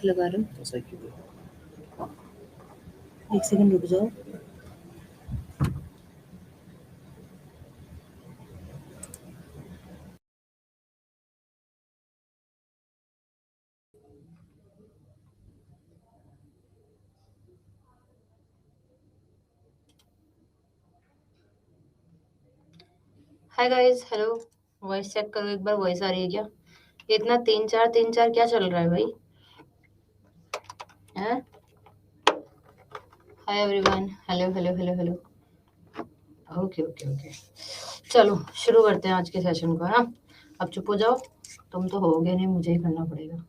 लगा रहा हूँ। ऐसा क्यों? एक सेकंड रुक जाओ। Hi guys, hello. Voice check करो एक बार, वॉइस आ रही है क्या? इतना तीन चार क्या चल रहा है भाई? हैं? Hi everyone, hello hello hello hello. Okay okay okay, चलो शुरू करते हैं आज के सेशन को, है ना? अब चुप हो जाओ, तुम तो होगे नहीं, मुझे ही करना पड़ेगा।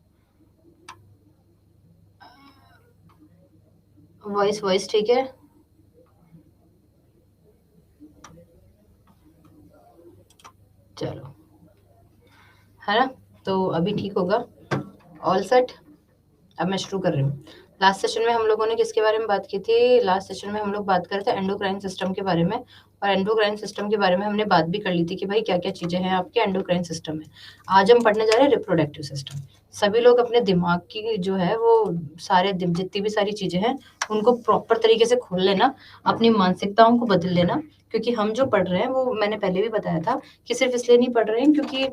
वॉइस वॉइस ठीक है? चलो, है ना? तो अभी ठीक होगा। All set. अब मैं शुरू कर रही हूँ। लास्ट सेशन में हम लोगों ने किसके बारे में बात की थी? लास्ट सेशन में हम लोग बात कर रहे थे एंडोक्राइन सिस्टम के बारे में, और एंडोक्राइन सिस्टम के बारे में हमने बात भी कर ली थी कि भाई क्या क्या चीजें हैं आपके एंडोक्राइन सिस्टम में। आज हम पढ़ने जा रहे हैं रिप्रोडक्टिव सिस्टम। सभी लोग अपने दिमाग की जो है वो सारे जितनी भी सारी चीजें हैं उनको प्रॉपर तरीके से खोल लेना, अपनी मानसिकताओं को बदल लेना। क्योंकि हम जो पढ़ रहे हैं वो मैंने पहले भी बताया था कि सिर्फ इसलिए नहीं पढ़ रहे हैं क्योंकि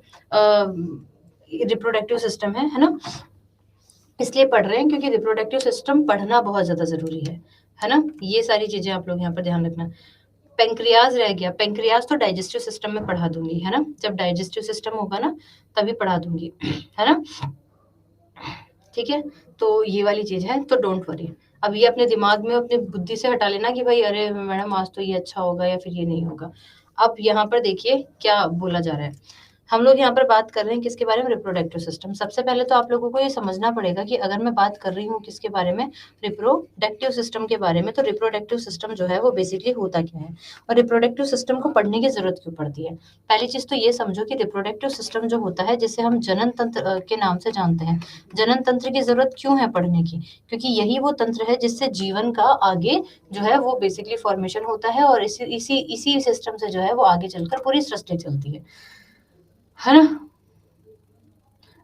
रिप्रोडक्टिव सिस्टम है ना, इसलिए पढ़ रहे हैं क्योंकि रिप्रोडक्टिव सिस्टम पढ़ना बहुत ज्यादा जरूरी है ना? ये सारी चीजें आप लोग यहाँ पर ध्यान रखना। पेंक्रियाज रह गया, पेंक्रियाज तो डाइजेस्टिव सिस्टम में पढ़ा दूंगी, है ना? जब डाइजेस्टिव सिस्टम होगा ना तभी पढ़ा दूंगी, है ना? ठीक है, तो ये वाली चीज है, तो डोंट वरी। अब ये अपने दिमाग में अपनी बुद्धि से हटा लेना कि भाई अरे मैडम आज तो ये अच्छा होगा या फिर ये नहीं होगा। अब यहाँ पर देखिए क्या बोला जा रहा है। हम लोग यहाँ पर बात कर रहे हैं किसके बारे में? Reproductive system. सबसे पहले तो आप लोगों को ये समझना पड़ेगा कि अगर मैं बात कर रही हूँ किसके बारे में, रिप्रोडक्टिव सिस्टम के बारे में, तो रिप्रोडक्टिव सिस्टम जो है वो बेसिकली होता क्या है और रिप्रोडक्टिव सिस्टम को पढ़ने की जरूरत क्यों पड़ती है। पहली चीज तो ये समझो कि रिप्रोडक्टिव सिस्टम जो होता है जिसे हम जनन तंत्र के नाम से जानते हैं, जनन तंत्र की जरूरत क्यों है पढ़ने की? क्योंकि यही वो तंत्र है जिससे जीवन का आगे जो है वो बेसिकली फॉर्मेशन होता है, और इसी इसी इसी सिस्टम से जो है वो आगे चलकर पूरी सृष्टि चलती है ना?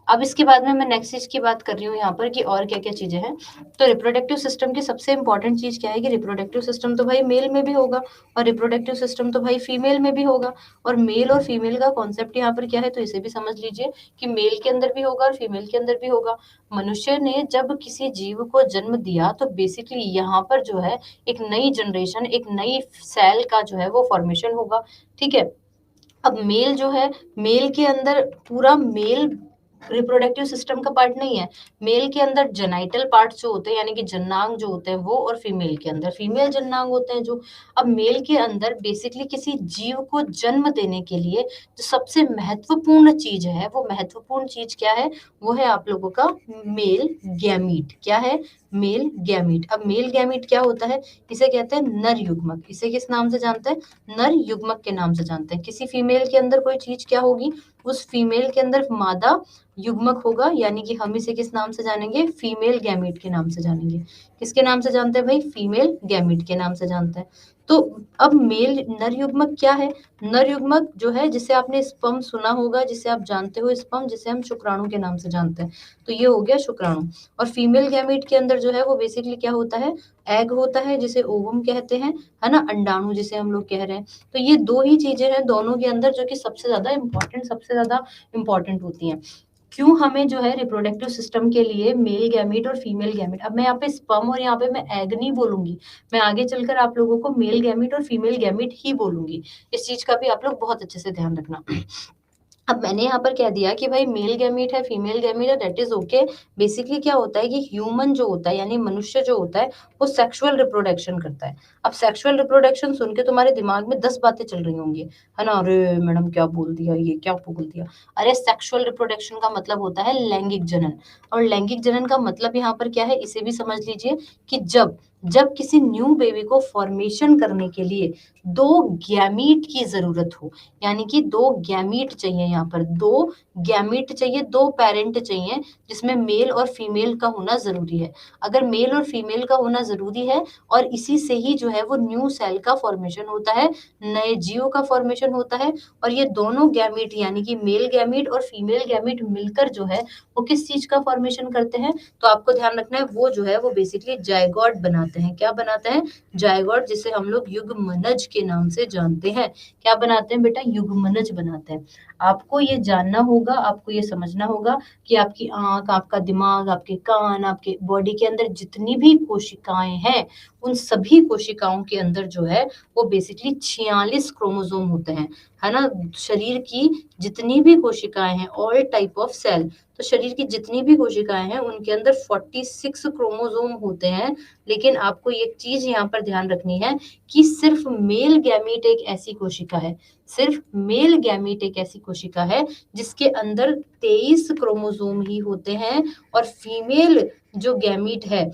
अब इसके बाद में मैं नेक्स्ट चीज की बात कर रही हूँ यहाँ पर कि और क्या क्या चीजें हैं। तो रिप्रोडक्टिव सिस्टम की सबसे इंपॉर्टेंट चीज क्या है कि रिप्रोडक्टिव सिस्टम तो भाई मेल में भी होगा और रिप्रोडक्टिव सिस्टम तो भाई फीमेल में भी होगा। और मेल और फीमेल का कॉन्सेप्ट यहाँ पर क्या है, तो इसे भी समझ लीजिए कि मेल के अंदर भी होगा और फीमेल के अंदर भी होगा। मनुष्य ने जब किसी जीव को जन्म दिया तो बेसिकली यहाँ पर जो है एक नई जनरेशन, एक नई सेल का जो है वो फॉर्मेशन होगा। ठीक है, अब मेल जो है, मेल के अंदर पूरा मेल रिप्रोडक्टिव सिस्टम का पार्ट नहीं है। मेल के अंदर जेनाइटल पार्ट जो होते हैं यानी कि जन्नांग जो होते हैं वो, और फीमेल के अंदर फीमेल जन्नांग होते हैं जो। अब मेल के अंदर बेसिकली किसी जीव को जन्म देने के लिए जो सबसे महत्वपूर्ण चीज है, वो महत्वपूर्ण चीज क्या है? वो है आप लोगों का मेल गैमीट। क्या है? Male gamete. अब मेल गैमीट क्या होता है? इसे कहते हैं नर युग्मक। इसे किस नाम से जानते हैं? नर युग्मक के नाम से जानते हैं। किसी फीमेल के अंदर कोई चीज क्या होगी? उस फीमेल के अंदर मादा युग्मक होगा, यानी कि हम इसे किस नाम से जानेंगे? फीमेल गैमीट के नाम से जानेंगे। किसके नाम से जानते हैं भाई? फीमेल गैमीट के नाम से जानते हैं। तो अब मेल नर युग्मक क्या है? नर युग्मक जो है जिसे आपने स्पर्म सुना होगा, जिसे आप जानते हो स्पर्म, जिसे हम शुक्राणु के नाम से जानते हैं, तो ये हो गया शुक्राणु। और फीमेल गैमीट के अंदर जो है वो बेसिकली क्या होता है? एग होता है जिसे ओवम कहते हैं, है ना? अंडाणु जिसे हम लोग कह रहे हैं। तो ये दो ही चीजें हैं दोनों के अंदर जो कि सबसे ज्यादा इंपॉर्टेंट होती हैं। क्यों हमें जो है रिप्रोडक्टिव सिस्टम के लिए मेल गैमीट और फीमेल गैमीट, अब मैं यहाँ पे स्पर्म और यहाँ पे मैं एग नहीं बोलूंगी, मैं आगे चलकर आप लोगों को मेल गैमीट और फीमेल गैमीट ही बोलूंगी। इस चीज का भी आप लोग बहुत अच्छे से ध्यान रखना। अब मैंने यहाँ पर कह दिया कि भाई मेल गैमीट है, फीमेल गैमीट है, दैट इज ओके। बेसिकली क्या होता है कि ह्यूमन जो होता है यानी मनुष्य जो होता है वो सेक्सुअल रिप्रोडक्शन करता है। अब सेक्सुअल रिप्रोडक्शन सुन के तुम्हारे दिमाग में 10 बातें चल रही होंगी, है ना? अरे मैडम क्या बोल दिया, ये क्या बोल दिया? अरे सेक्सुअल रिप्रोडक्शन का मतलब होता है लैंगिक जनन। और लैंगिक जनन का मतलब यहाँ पर क्या है, इसे भी समझ लीजिए कि जब जब किसी न्यू बेबी को फॉर्मेशन करने के लिए 2 गैमीट की जरूरत हो, यानी कि 2 गैमीट चाहिए, यहाँ पर 2 गैमीट चाहिए, 2 पेरेंट चाहिए, जिसमें मेल और फीमेल का होना जरूरी है। अगर मेल और फीमेल का होना जरूरी है और इसी से ही जो है वो न्यू सेल का फॉर्मेशन होता है, नए जीव का फॉर्मेशन होता है, और ये दोनों गैमीट यानी कि मेल गैमीट और फीमेल गैमीट मिलकर जो है वो किस चीज का फॉर्मेशन करते हैं, तो आपको ध्यान रखना है वो जो है वो बेसिकली जायगोट बनाते हैं। क्या बनाते हैं? जायगोट, जिसे हम लोग युग्मनज के नाम से जानते हैं। क्या बनाते हैं बेटा? युग्मनज बनाते हैं। आपको ये जानना होगा, आपको ये समझना होगा कि आपकी आंख, आपका दिमाग, आपके कान, आपके बॉडी के अंदर जितनी भी कोशिकाएं हैं, उन सभी कोशिकाओं के अंदर जो है वो बेसिकली 46 क्रोमोसोम होते हैं, है ना। शरीर की जितनी भी कोशिकाएं हैं, ऑल टाइप ऑफ सेल, तो शरीर की जितनी भी कोशिकाएं हैं उनके अंदर 46 क्रोमोसोम होते हैं। लेकिन आपको एक चीज यहाँ पर ध्यान रखनी है कि सिर्फ मेल गैमीट एक ऐसी कोशिका है, सिर्फ मेल गैमीट एक ऐसी कोशिका है जिसके अंदर 23 क्रोमोसोम ही होते हैं, और फीमेल जो गैमीट है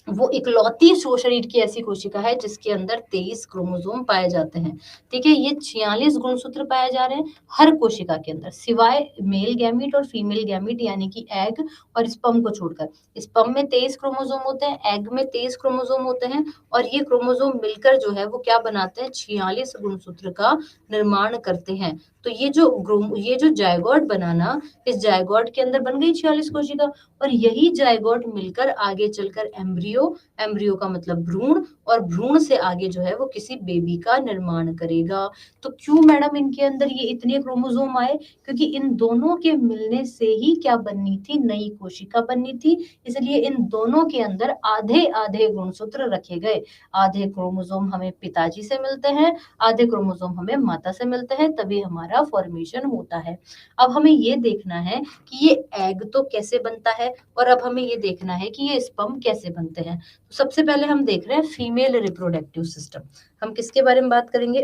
वो इकलौती शरीर की ऐसी कोशिका है जिसके अंदर 23 क्रोमोसोम पाए जाते हैं। ठीक है, ये 46 गुणसूत्र पाए जा रहे हैं हर कोशिका के अंदर, सिवाय मेल गैमीट और फीमेल गैमीट यानी कि एग और स्पर्म को छोड़कर। स्पर्म में 23 क्रोमोसोम होते हैं, एग में 23 क्रोमोसोम होते हैं, और ये क्रोमोसोम मिलकर जो है वो क्या बनाते हैं? 46 गुणसूत्र का निर्माण करते हैं। तो ये जो जायगोट बनाना, इस जायगोट के अंदर बन गई 46 कोशिका, और यही जायगोट मिलकर आगे चलकर एम्ब्रियो, एम्ब्रियो का मतलब भ्रूण, और भ्रूण से आगे जो है वो किसी बेबी का निर्माण करेगा। तो क्यों मैडम इनके अंदर ये इतने क्रोमोसोम आए? क्योंकि इन दोनों के मिलने से ही क्या बननी थी? नई कोशिका बननी थी। इसलिए इन दोनों के अंदर आधे आधे गुणसूत्र रखे गए। आधे क्रोमोसोम हमें पिताजी से मिलते हैं, आधे क्रोमोसोम हमें माता से मिलते हैं, तभी हमारा फॉर्मेशन होता है। अब हमें ये देखना है कि ये एग तो कैसे बनता है, और अब हमें ये देखना है कि ये स्पर्म कैसे बनते हैं। तो सबसे पहले हम देख रहे हैं फीमेल रिप्रोडक्टिव सिस्टम। हम किसके बारे में बात करेंगे?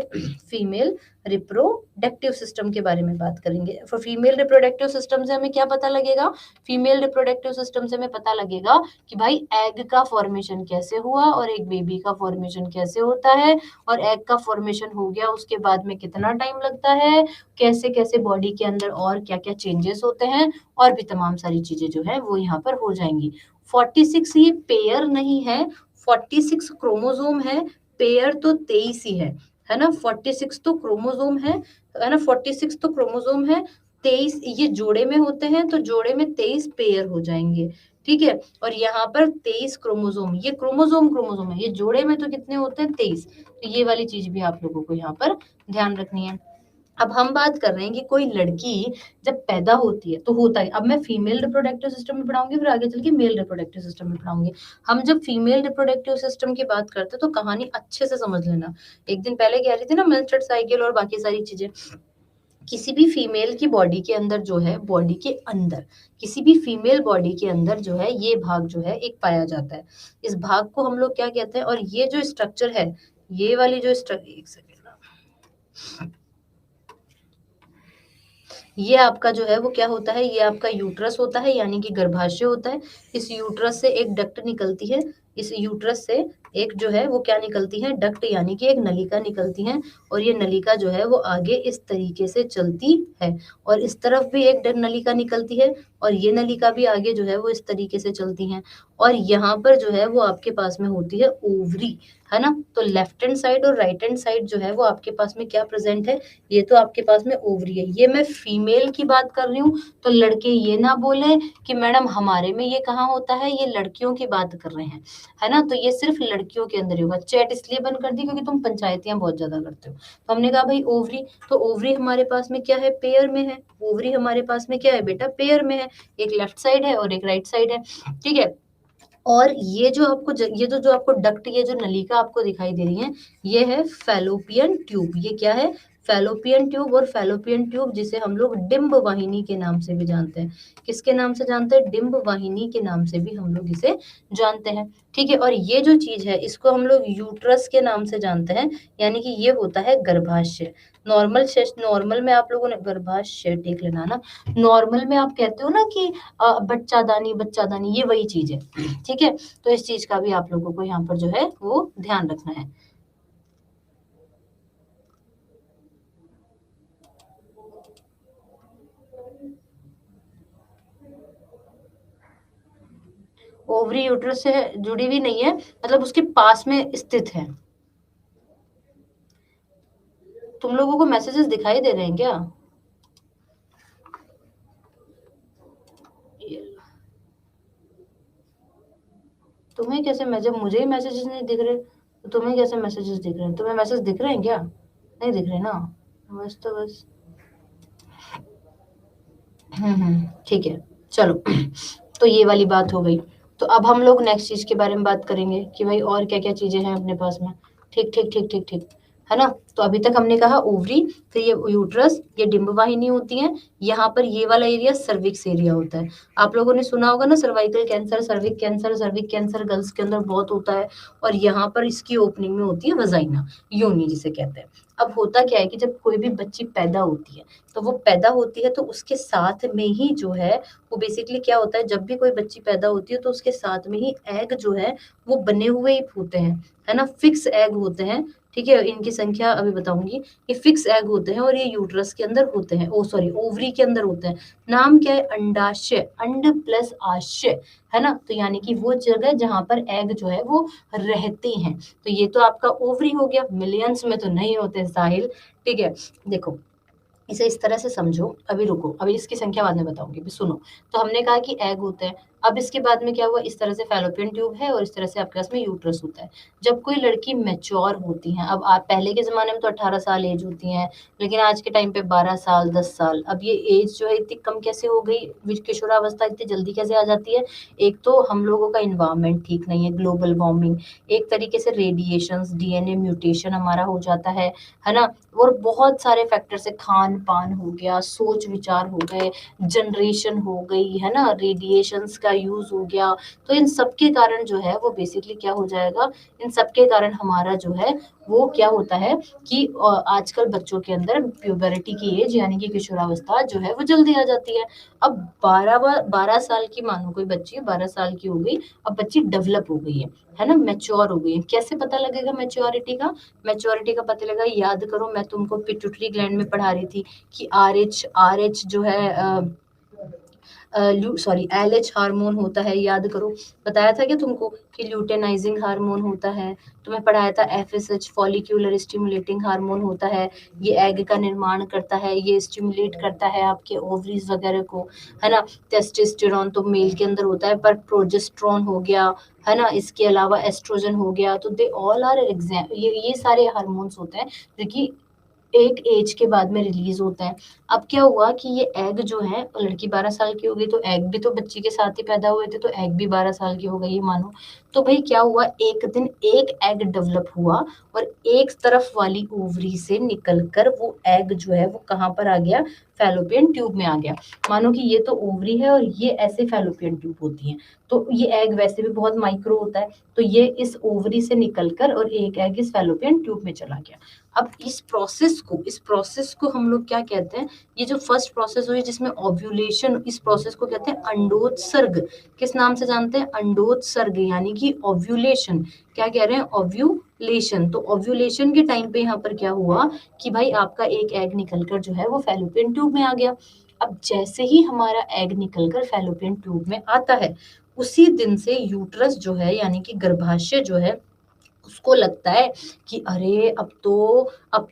फीमेल रिप्रोडक्टिव सिस्टम के बारे में बात करेंगे। फॉर फीमेल रिप्रोडक्टिव सिस्टम से हमें क्या पता लगेगा? फीमेल रिप्रोडक्टिव सिस्टम से हमें पता लगेगा कि भाई एग का फॉर्मेशन कैसे हुआ और एक बेबी का फॉर्मेशन कैसे होता है, और एग का फॉर्मेशन हो गया उसके बाद में कितना टाइम लगता है, कैसे कैसे बॉडी के अंदर और क्या क्या चेंजेस होते हैं, और भी तमाम सारी चीजें जो है वो यहाँ पर हो जाएंगी। 46 ये पेयर नहीं है, 46 क्रोमोसोम है, पेयर तो 23 ही है ना। 46 तो क्रोमोसोम है ना, 46 तो क्रोमोसोम है, 23 ये जोड़े में होते हैं, तो जोड़े में 23 पेयर हो जाएंगे। ठीक है, और यहाँ पर 23 क्रोमोसोम, ये क्रोमोसोम है, ये जोड़े में तो कितने होते हैं? 23। तो ये वाली चीज भी आप लोगों को यहाँ पर ध्यान रखनी है। अब हम बात कर रहे हैं कि कोई लड़की जब पैदा होती है तो होता है, अब मैं फीमेल रिप्रोडक्टिव सिस्टम में पढ़ाऊंगी, फिर आगे चल के मेल रिप्रोडक्टिव सिस्टम में पढ़ाऊंगी। हम जब फीमेल रिप्रोडक्टिव सिस्टम की बात करते हैं तो कहानी अच्छे से समझ लेना। एक दिन पहले कह रही थी ना मेंस्ट्रुअल साइकिल और बाकी सारी चीजें। किसी भी फीमेल की बॉडी के अंदर जो है, बॉडी के अंदर किसी भी फीमेल बॉडी के अंदर जो है ये भाग जो है एक पाया जाता है। इस भाग को हम लोग क्या कहते हैं? और ये जो स्ट्रक्चर है, ये वाली जो स्ट्रक्चर, एक सेकेंड, ये आपका जो है वो क्या होता है? ये आपका यूट्रस होता है, यानी कि गर्भाशय होता है। इस यूट्रस से एक डक्ट निकलती है, इस यूट्रस से एक जो है वो क्या निकलती है? डक्ट, यानी कि एक नलिका निकलती है, और ये नलिका जो है वो आगे इस तरीके से चलती है, और इस तरफ भी एक नलिका निकलती है, और ये नलिका भी आगे जो है वो इस तरीके से चलती है, और यहाँ पर जो है वो आपके पास में होती है ओवरी, है ना। तो लेफ्ट हैंड साइड और राइट हैंड साइड जो है वो आपके पास में क्या प्रेजेंट है? ये तो आपके पास में ओवरी है। ये मैं फीमेल की बात कर रही हूँ, तो लड़के ये ना बोले कि मैडम हमारे में ये कहाँ होता है, ये लड़कियों की बात कर रहे हैं, है ना। तो ये सिर्फ लड़कियों के अंदर ही होगा। चैट इसलिए बंद कर दी क्योंकि तुम पंचायतियां बहुत ज्यादा करते हो। तो हमने कहा भाई ओवरी, तो ओवरी हमारे पास में क्या है? पेयर में है। ओवरी हमारे पास में क्या है बेटा? पेयर में है। एक लेफ्ट साइड है और एक राइट साइड है। ठीक है, और ये जो आपको ये जो आपको डक्ट, ये जो नलिका आपको दिखाई दे रही है, ये है फैलोपियन ट्यूब। ये क्या है? फैलोपियन ट्यूब और फैलोपियन ट्यूब जिसे हम लोग डिंब वाहिनी के नाम से भी जानते हैं। किसके नाम से जानते हैं? डिंब वाहिनी के नाम से भी हम लोग इसे जानते हैं। ठीक है, और ये जो चीज है इसको हम लोग यूट्रस के नाम से जानते हैं, यानी कि ये होता है गर्भाशय। नॉर्मल में आप लोगों ने गर्भाशय टेक लेना ना, नॉर्मल में आप कहते हो ना कि बच्चादानी, ये वही चीज है। ठीक है, तो इस चीज का भी आप लोगों को यहाँ पर जो है वो ध्यान रखना है। ओवरी यूट्रस से जुड़ी हुई नहीं है, मतलब उसके पास में स्थित है। तुम लोगों को मैसेजेस दिखाई दे रहे हैं क्या? तुम्हें कैसे मैसेज, मुझे ही मैसेजेस नहीं दिख रहे, तो तुम्हें कैसे मैसेजेस दिख रहे हैं? तुम्हें मैसेज दिख रहे हैं क्या? नहीं दिख रहे ना, बस तो बस। ठीक है, चलो। तो ये वाली बात हो गई। तो अब हम लोग नेक्स्ट चीज के बारे में बात करेंगे कि भाई और क्या क्या चीजें हैं अपने पास में। ठीक ठीक ठीक ठीक ठीक, है ना? तो अभी तक हमने कहा ओवरी, फिर ये यूट्रस, ये डिंब वाहिनी होती है। यहाँ पर ये वाला एरिया सर्विक्स एरिया होता है। आप लोगों ने सुना होगा ना, सर्वाइकल कैंसर, सर्विक कैंसर गर्ल्स के अंदर बहुत होता है, और यहाँ पर इसकी ओपनिंग में होती है वजाइना, योनि जिसे कहते हैं। अब होता क्या है कि जब कोई भी बच्ची पैदा होती है, तो वो पैदा होती है तो उसके साथ में ही जो है वो बेसिकली क्या होता है, जब भी कोई बच्ची पैदा होती है तो उसके साथ में ही एग जो है वो बने हुए ही होते हैं, है ना? फिक्स एग होते हैं। ठीक है, इनकी संख्या अभी बताऊंगी। ये फिक्स एग होते हैं और ये यूट्रस के अंदर होते हैं, ओ सॉरी ओवरी के अंदर होते हैं। नाम क्या है? अंडाशय, अंड प्लस आशय, है ना? तो यानी कि वो जगह जहां पर एग जो है वो रहते हैं। तो ये तो आपका ओवरी हो गया, मिलियंस में तो नहीं होते साहिल। ठीक है, देखो इसे इस तरह से समझो, अभी रुको, अभी इसकी संख्या बाद में बताऊंगी, अभी सुनो। तो हमने कहा कि एग होते हैं। अब इसके बाद में क्या हुआ, इस तरह से फैलोपियन ट्यूब है और इस तरह से आपके पास में यूट्रस होता है। जब कोई लड़की मैच्योर होती है, अब आप पहले के जमाने में तो 18 साल एज होती है, लेकिन आज के टाइम पे 12 साल 10 साल, अब ये एज जो है इतनी कम कैसे हो गई, किशोरावस्था इतनी जल्दी कैसे आ जाती है? एक तो हम लोगों का इन्वायरमेंट ठीक नहीं है, ग्लोबल वार्मिंग, एक तरीके से रेडिएशन, डीएनए म्यूटेशन हमारा हो जाता है ना? और बहुत सारे फैक्टर से, खान पान हो गया, सोच विचार हो गए, जनरेशन हो गई, है ना, रेडिएशंस का यूज हो गया। तो इन सब के कारण जो है वो बेसिकली क्या हो जाएगा, इन सब के कारण हमारा जो है वो क्या होता है कि आजकल बच्चों के अंदर प्यूबरिटी की एज यानी कि किशोरावस्था जो है वो जल्दी आ जाती है। अब 12 साल की, मानो कोई बच्ची 12 साल की हो गई, अब बच्ची डेवलप हो गई है ना, मैच्योर हो गई है। कैसे पता लगेगा मैच्योरिटी का? मैच्योरिटी का पता लगा, याद करो मैं तुमको पिट्यूटरी ग्लैंड में पढ़ा रही थी कि आर एच जो है सॉरी एलएच हार्मोन होता है, याद करो। बताया था क्या तुमको कि ल्यूटेनाइजिंग हार्मोन होता है? तुम्हें पढ़ाया था एफएसएच फॉलिक्यूलर स्टिमुलेटिंग हार्मोन होता है, ये एग का निर्माण करता है, ये स्टिमुलेट करता है आपके ओवरीज वगैरह को, है ना? टेस्टोस्टेरोन तो मेल के अंदर होता है, पर प्रोजेस्ट्रॉन हो गया, है ना, इसके अलावा एस्ट्रोजन हो गया, तो दे ऑल आर एग्जाम, ये सारे हार्मोन्स होते हैं जो कि एक एज के बाद में रिलीज होता है। अब क्या हुआ कि ये एग जो है, लड़की 12 साल की हो गई, तो एग भी तो बच्ची के साथ ही पैदा हुए थे, तो एग भी 12 साल की हो गई, मानो। तो भाई क्या हुआ, एक दिन एक एग डेवलप हुआ और एक तरफ वाली ओवरी से निकलकर वो एग जो है वो कहाँ पर आ गया? फैलोपियन ट्यूब में आ गया। मानो कि ये तो ओवरी है और ये ऐसे फैलोपियन ट्यूब होती है, तो ये एग वैसे भी बहुत माइक्रो होता है, तो ये इस ओवरी से निकलकर और एक एग इस फैलोपियन ट्यूब में चला गया। अब इस प्रोसेस को हम लोग क्या कहते हैं? ये जो फर्स्ट प्रोसेस हुई जिसमें ओव्यूलेशन, इस प्रोसेस को कहते हैं अंडोत्सर्ग। किस नाम से जानते हैं? अंडोत्सर्ग, यानी कि ओव्यूलेशन। क्या कह रहे हैं? ओव्यूलेशन। तो ओव्यूलेशन के टाइम पे यहाँ पर क्या हुआ कि भाई आपका एक एग निकलकर जो है वो फैलोपियन ट्यूब में आ गया। अब जैसे ही हमारा एग निकलकर फैलोपियन ट्यूब में आता है, उसी दिन से यूट्रस जो है यानी कि गर्भाशय जो है, उसको लगता है कि अरे अब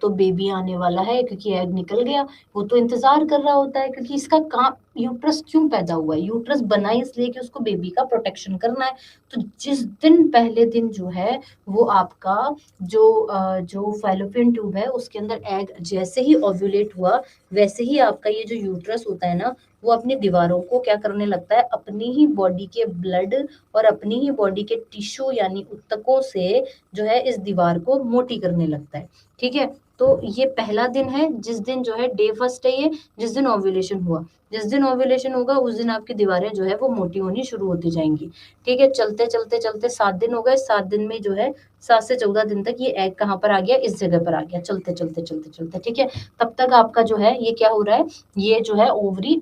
तो बेबी आने वाला है, क्योंकि एग निकल गया। वो तो इंतजार कर रहा होता है, क्योंकि इसका काम, यूट्रस क्यों पैदा हुआ है? यूट्रस बना इसलिए कि उसको बेबी का प्रोटेक्शन करना है। तो जिस दिन पहले दिन जो है वो आपका जो फैलोपियन ट्यूब है उसके अंदर एग जैसे ही ओव्यूलेट हुआ, वैसे ही आपका ये जो यूट्रस होता है ना, वो अपनी दीवारों को क्या करने लगता है? अपनी ही बॉडी के ब्लड और अपनी ही बॉडी के टिश्यू यानी ऊतकों से जो है इस दीवार को मोटी करने लगता है। ठीक है, तो ये पहला दिन है जिस दिन जो है डे फर्स्ट है ये, जिस दिन ओव्यूलेशन हुआ। जिस दिन ओव्यूलेशन होगा उस दिन आपकी दीवारें जो है वो मोटी होनी शुरू होती जाएंगी। ठीक है, चलते चलते चलते 7 दिन हो गए, 7 दिन में जो है 7 से 14 दिन तक ये एग कहाँ पर आ गया, इस जगह पर आ गया, चलते चलते चलते चलते। ठीक है, तब तक आपका जो है ये क्या हो रहा है, ये जो है ओवरी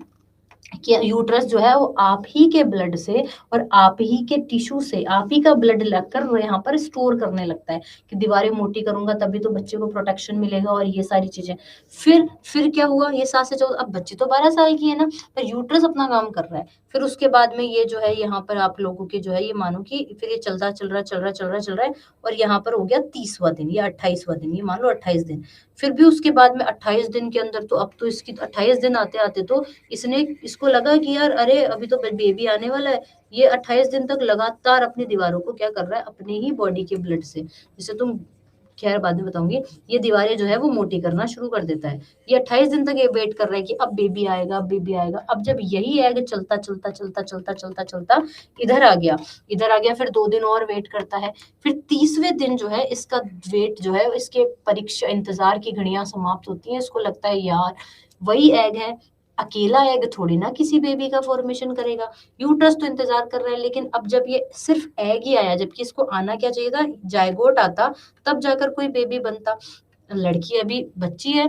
कि यूट्रस जो है वो आप ही के ब्लड से और आप ही के टिश्यू से, आप ही का ब्लड लगकर यहाँ पर स्टोर करने लगता है कि दीवारें मोटी करूंगा तभी तो बच्चे को प्रोटेक्शन मिलेगा और ये सारी चीजें। फिर क्या हुआ, ये 7 से 14, अब बच्ची तो 12 साल की है ना, पर यूट्रस अपना काम कर रहा है। फिर उसके बाद में ये जो है यहाँ पर आप लोगों के जो है ये मानो कि फिर ये चलता चल रहा चल रहा चल रहा चल रहा है, और यहाँ पर हो गया 30वां दिन या 28वां दिन, ये मान लो 28 दिन। फिर भी उसके बाद में 28 दिन के अंदर तो अब तो इसकी 28 दिन आते आते तो इसने इसको लगा कि यार अरे अभी तो बेबी आने वाला है। ये 28 दिन तक लगातार अपनी दीवारों को क्या कर रहा है, अपने ही बॉडी के ब्लड से, जिसे तुम खैर बाद में बताऊंगी, ये दीवारें जो है वो मोटी करना शुरू कर देता है। ये 28 दिन तक ये वेट कर रहा है कि अब बेबी आएगा, अब बेबी आएगा। अब जब यही एग चलता चलता चलता चलता चलता चलता इधर आ गया, इधर आ गया, फिर 2 दिन और वेट करता है। फिर 30वें दिन जो है इसका वेट जो है, इसके परीक्षा इंतजार की घड़ियां समाप्त होती हैं। इसको लगता है यार वही एग है, अकेला एग थोड़ी ना किसी बेबी का फॉर्मेशन करेगा, यूट्रस तो इंतजार कर रहा है। लेकिन अब जब ये सिर्फ एग ही आया, जबकि इसको आना क्या चाहिए था, जायगोट आता, तब जाकर कोई बेबी बनता। लड़की अभी बच्ची है,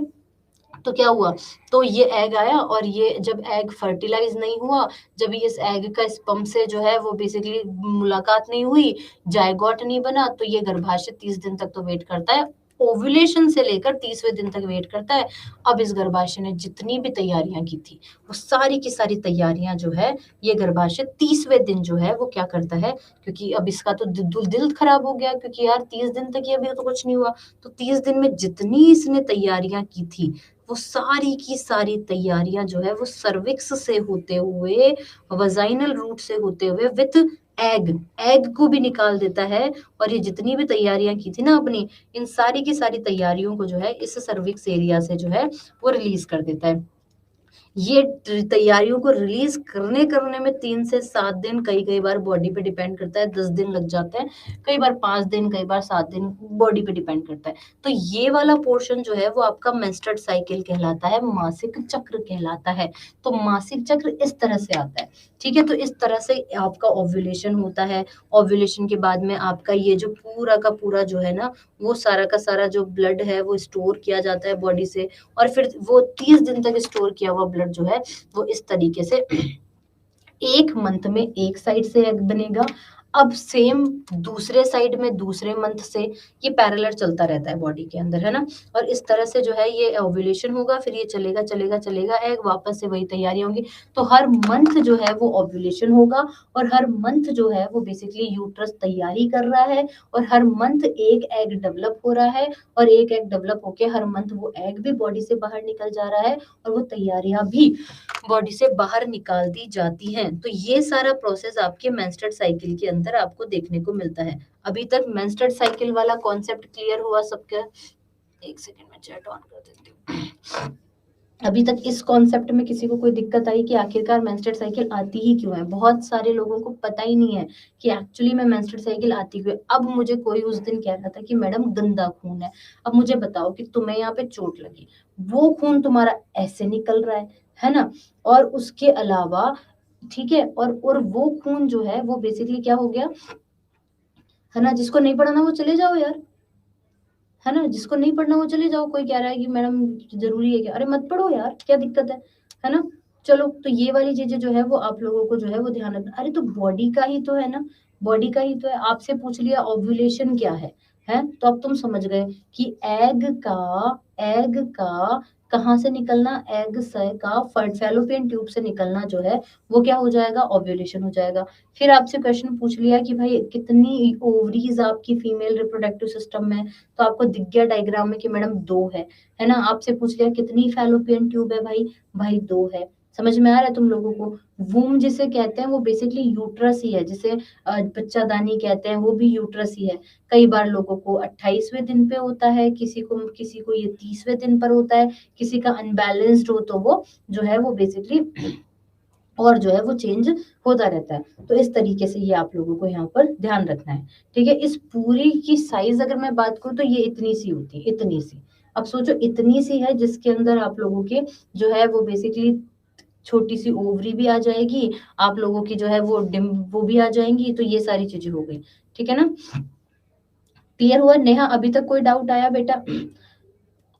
तो क्या हुआ, तो ये एग आया, और ये जब एग फर्टिलाइज नहीं हुआ, जब इस एग का स्पर्म से जो है वो बेसिकली मुलाकात नहीं हुई, जायगोट नहीं बना, तो ये गर्भाशय 30 दिन तक तो वेट करता है, ओव्यूलेशन से लेकर 30वें दिन तक वेट करता है। अब इस गर्भाशय ने जितनी भी तैयारियां की थी, वो सारी की सारी तैयारियां जो है ये गर्भाशय 30वें दिन जो है वो क्या करता है, क्योंकि अब इसका तो दिल खराब हो गया, क्योंकि यार 30 दिन तक ये अभी तो कुछ नहीं हुआ। तो 30 दिन में जितनी इसने तैयारियां की थी, वो सारी की सारी तैयारियां जो है वो सर्विक्स से होते हुए, वजाइनल रूट से होते हुए, विथ एग, एग को भी निकाल देता है। और ये जितनी भी तैयारियां की थी ना अपनी, इन सारी की सारी तैयारियों को जो है इस सर्विक्स एरिया से जो है वो रिलीज कर देता है। ये तैयारियों को रिलीज करने करने में 3 से 7 दिन, कई कई बार बॉडी पे डिपेंड करता है 10 दिन लग जाते हैं, कई बार 5 दिन, कई बार 7 दिन, बॉडी पे डिपेंड करता है। तो ये वाला पोर्शन जो है वो आपका मेंस्ट्रुअल साइकिल कहलाता है, मासिक चक्र कहलाता है। तो मासिक चक्र इस तरह से आता है। ठीक है, तो इस तरह से आपका ओव्यूलेशन होता है। ओव्यूलेशन के बाद में आपका ये जो पूरा का पूरा जो है ना, वो सारा का सारा जो ब्लड है वो स्टोर किया जाता है बॉडी से, और फिर वो 30 दिन तक स्टोर किया हुआ ब्लड जो है वो इस तरीके से एक मंथ में एक साइड से एग बनेगा, अब सेम दूसरे साइड में दूसरे मंथ से, ये पैरेलल चलता रहता है बॉडी के अंदर, है ना। और इस तरह से जो है ये ओव्यूलेशन होगा, फिर ये चलेगा चलेगा चलेगा, एग वापस से वही तैयारी होंगी। तो हर मंथ जो है वो ओव्यूलेशन होगा, और हर मंथ जो है वो बेसिकली यूट्रस तैयारी कर रहा है, और हर मंथ एक एग डेवलप हो रहा है, और एक एग डेवलप होके हर मंथ वो एग भी बॉडी से बाहर निकल जा रहा है, और वो तैयारियां भी बॉडी से बाहर निकाल दी जाती हैं। तो ये सारा प्रोसेस आपके मेंस्ट्रुअल साइकिल के अंदर आपको देखने को मिलता है। अभी तक मेंस्ट्रुअल साइकिल वाला कॉन्सेप्ट क्लियर हुआ सबका? एक सेकंड में चैट ऑन कर देती हूँ। अभी तक इस कॉन्सेप्ट में किसी को कोई दिक्कत आई कि आखिरकार मेंस्ट्रुअल साइकिल आती ही क्यों है? बहुत सारे लोगों को पता ही नहीं है कि एक्चुअली में मेंस्ट्रुअल साइकिल आती क्यों है। अब मुझे कोई उस दिन कह रहा था कि मैडम गंदा खून है। अब मुझे बताओ कि तुम्हें यहाँ पे चोट लगी, वो खून तुम्हारा ऐसे निकल रहा है ना, और उसके अलावा ठीक है, और वो खून जो है वो बेसिकली क्या हो गया, है ना। जिसको नहीं पढ़ना वो चले जाओ यार, है ना, जिसको नहीं पढ़ना वो चले जाओ। कोई कह रहा है कि मैडम जरूरी है क्या, अरे मत पढ़ो यार, क्या दिक्कत है ना। चलो, तो ये वाली चीजें जो है वो आप लोगों को जो है वो ध्यान रखना। अरे तो बॉडी का ही तो है ना, बॉडी का ही तो है। आपसे पूछ लिया ओव्यूलेशन क्या है, तो अब तुम समझ गए कि एग का कहाँ से निकलना, एग से का फैलोपियन ट्यूब से निकलना जो है वो क्या हो जाएगा, ओव्यूलेशन हो जाएगा। फिर आपसे क्वेश्चन पूछ लिया कि भाई कितनी ओवरीज आपकी फीमेल रिप्रोडक्टिव सिस्टम में, तो आपको दिख गया डायग्राम में कि मैडम 2 है ना। आपसे पूछ लिया कितनी फैलोपियन ट्यूब है, भाई 2 है। समझ में आ रहा है तुम लोगों को? वूम जिसे कहते हैं वो बेसिकली यूट्रस ही है, जिसे बच्चादानी कहते हैं, वो भी यूट्रस ही है। कई बार लोगों को 28वें दिन पे होता है, किसी को ये 30वें दिन पर होता है, किसी का अनबैलेंस्ड हो तो वो जो है वो बेसिकली और जो है वो चेंज होता रहता है। तो इस तरीके से ये आप लोगों को यहाँ पर ध्यान रखना है। ठीक है, इस पूरी की साइज अगर मैं बात करूँ तो ये इतनी सी होती है, इतनी सी। अब सोचो इतनी सी है जिसके अंदर आप लोगों के जो है वो बेसिकली छोटी सी ओवरी भी आ जाएगी, आप लोगों की जो है वो डिम वो भी आ जाएंगी, तो ये सारी चीजें हो गई। ठीक है ना, क्लियर हुआ नेहा? अभी तक कोई डाउट आया बेटा?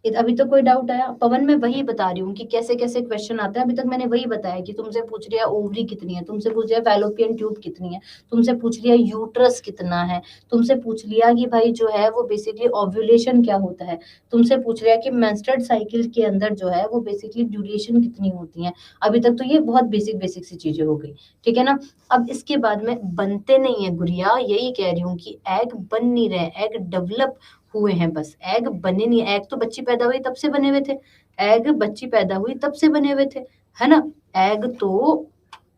अभी तो कोई डाउट आया? पवन मैं वही बता रही हूँ कि कैसे कैसे क्वेश्चन आते हैं। अभी तक मैंने वही बताया कि तुमसे पूछ लिया ओवरी कितनी है, तुमसे पूछ लिया फैलोपियन ट्यूब कितनी है, तुमसे पूछ लिया यूट्रस कितना है, तुमसे पूछ लिया कि भाई जो है वो बेसिकली ओव्यूलेशन क्या होता है, तुमसे पूछ लिया कि मेंस्ट्रुअल साइकिल के अंदर जो है वो बेसिकली ड्यूरेशन कितनी होती है। अभी तक तो ये बहुत बेसिक बेसिक सी चीजें हो गई। ठीक है ना, अब इसके बाद में बनते नहीं है गुड़िया, यही कह रही हूँ कि एग बन नहीं रहे, एग डेवलप हुए हैं, बस एग बने नहीं। एग तो बच्ची पैदा हुई तब से बने हुए थे, एग बच्ची पैदा हुई तब से बने हुए थे, है ना। एग तो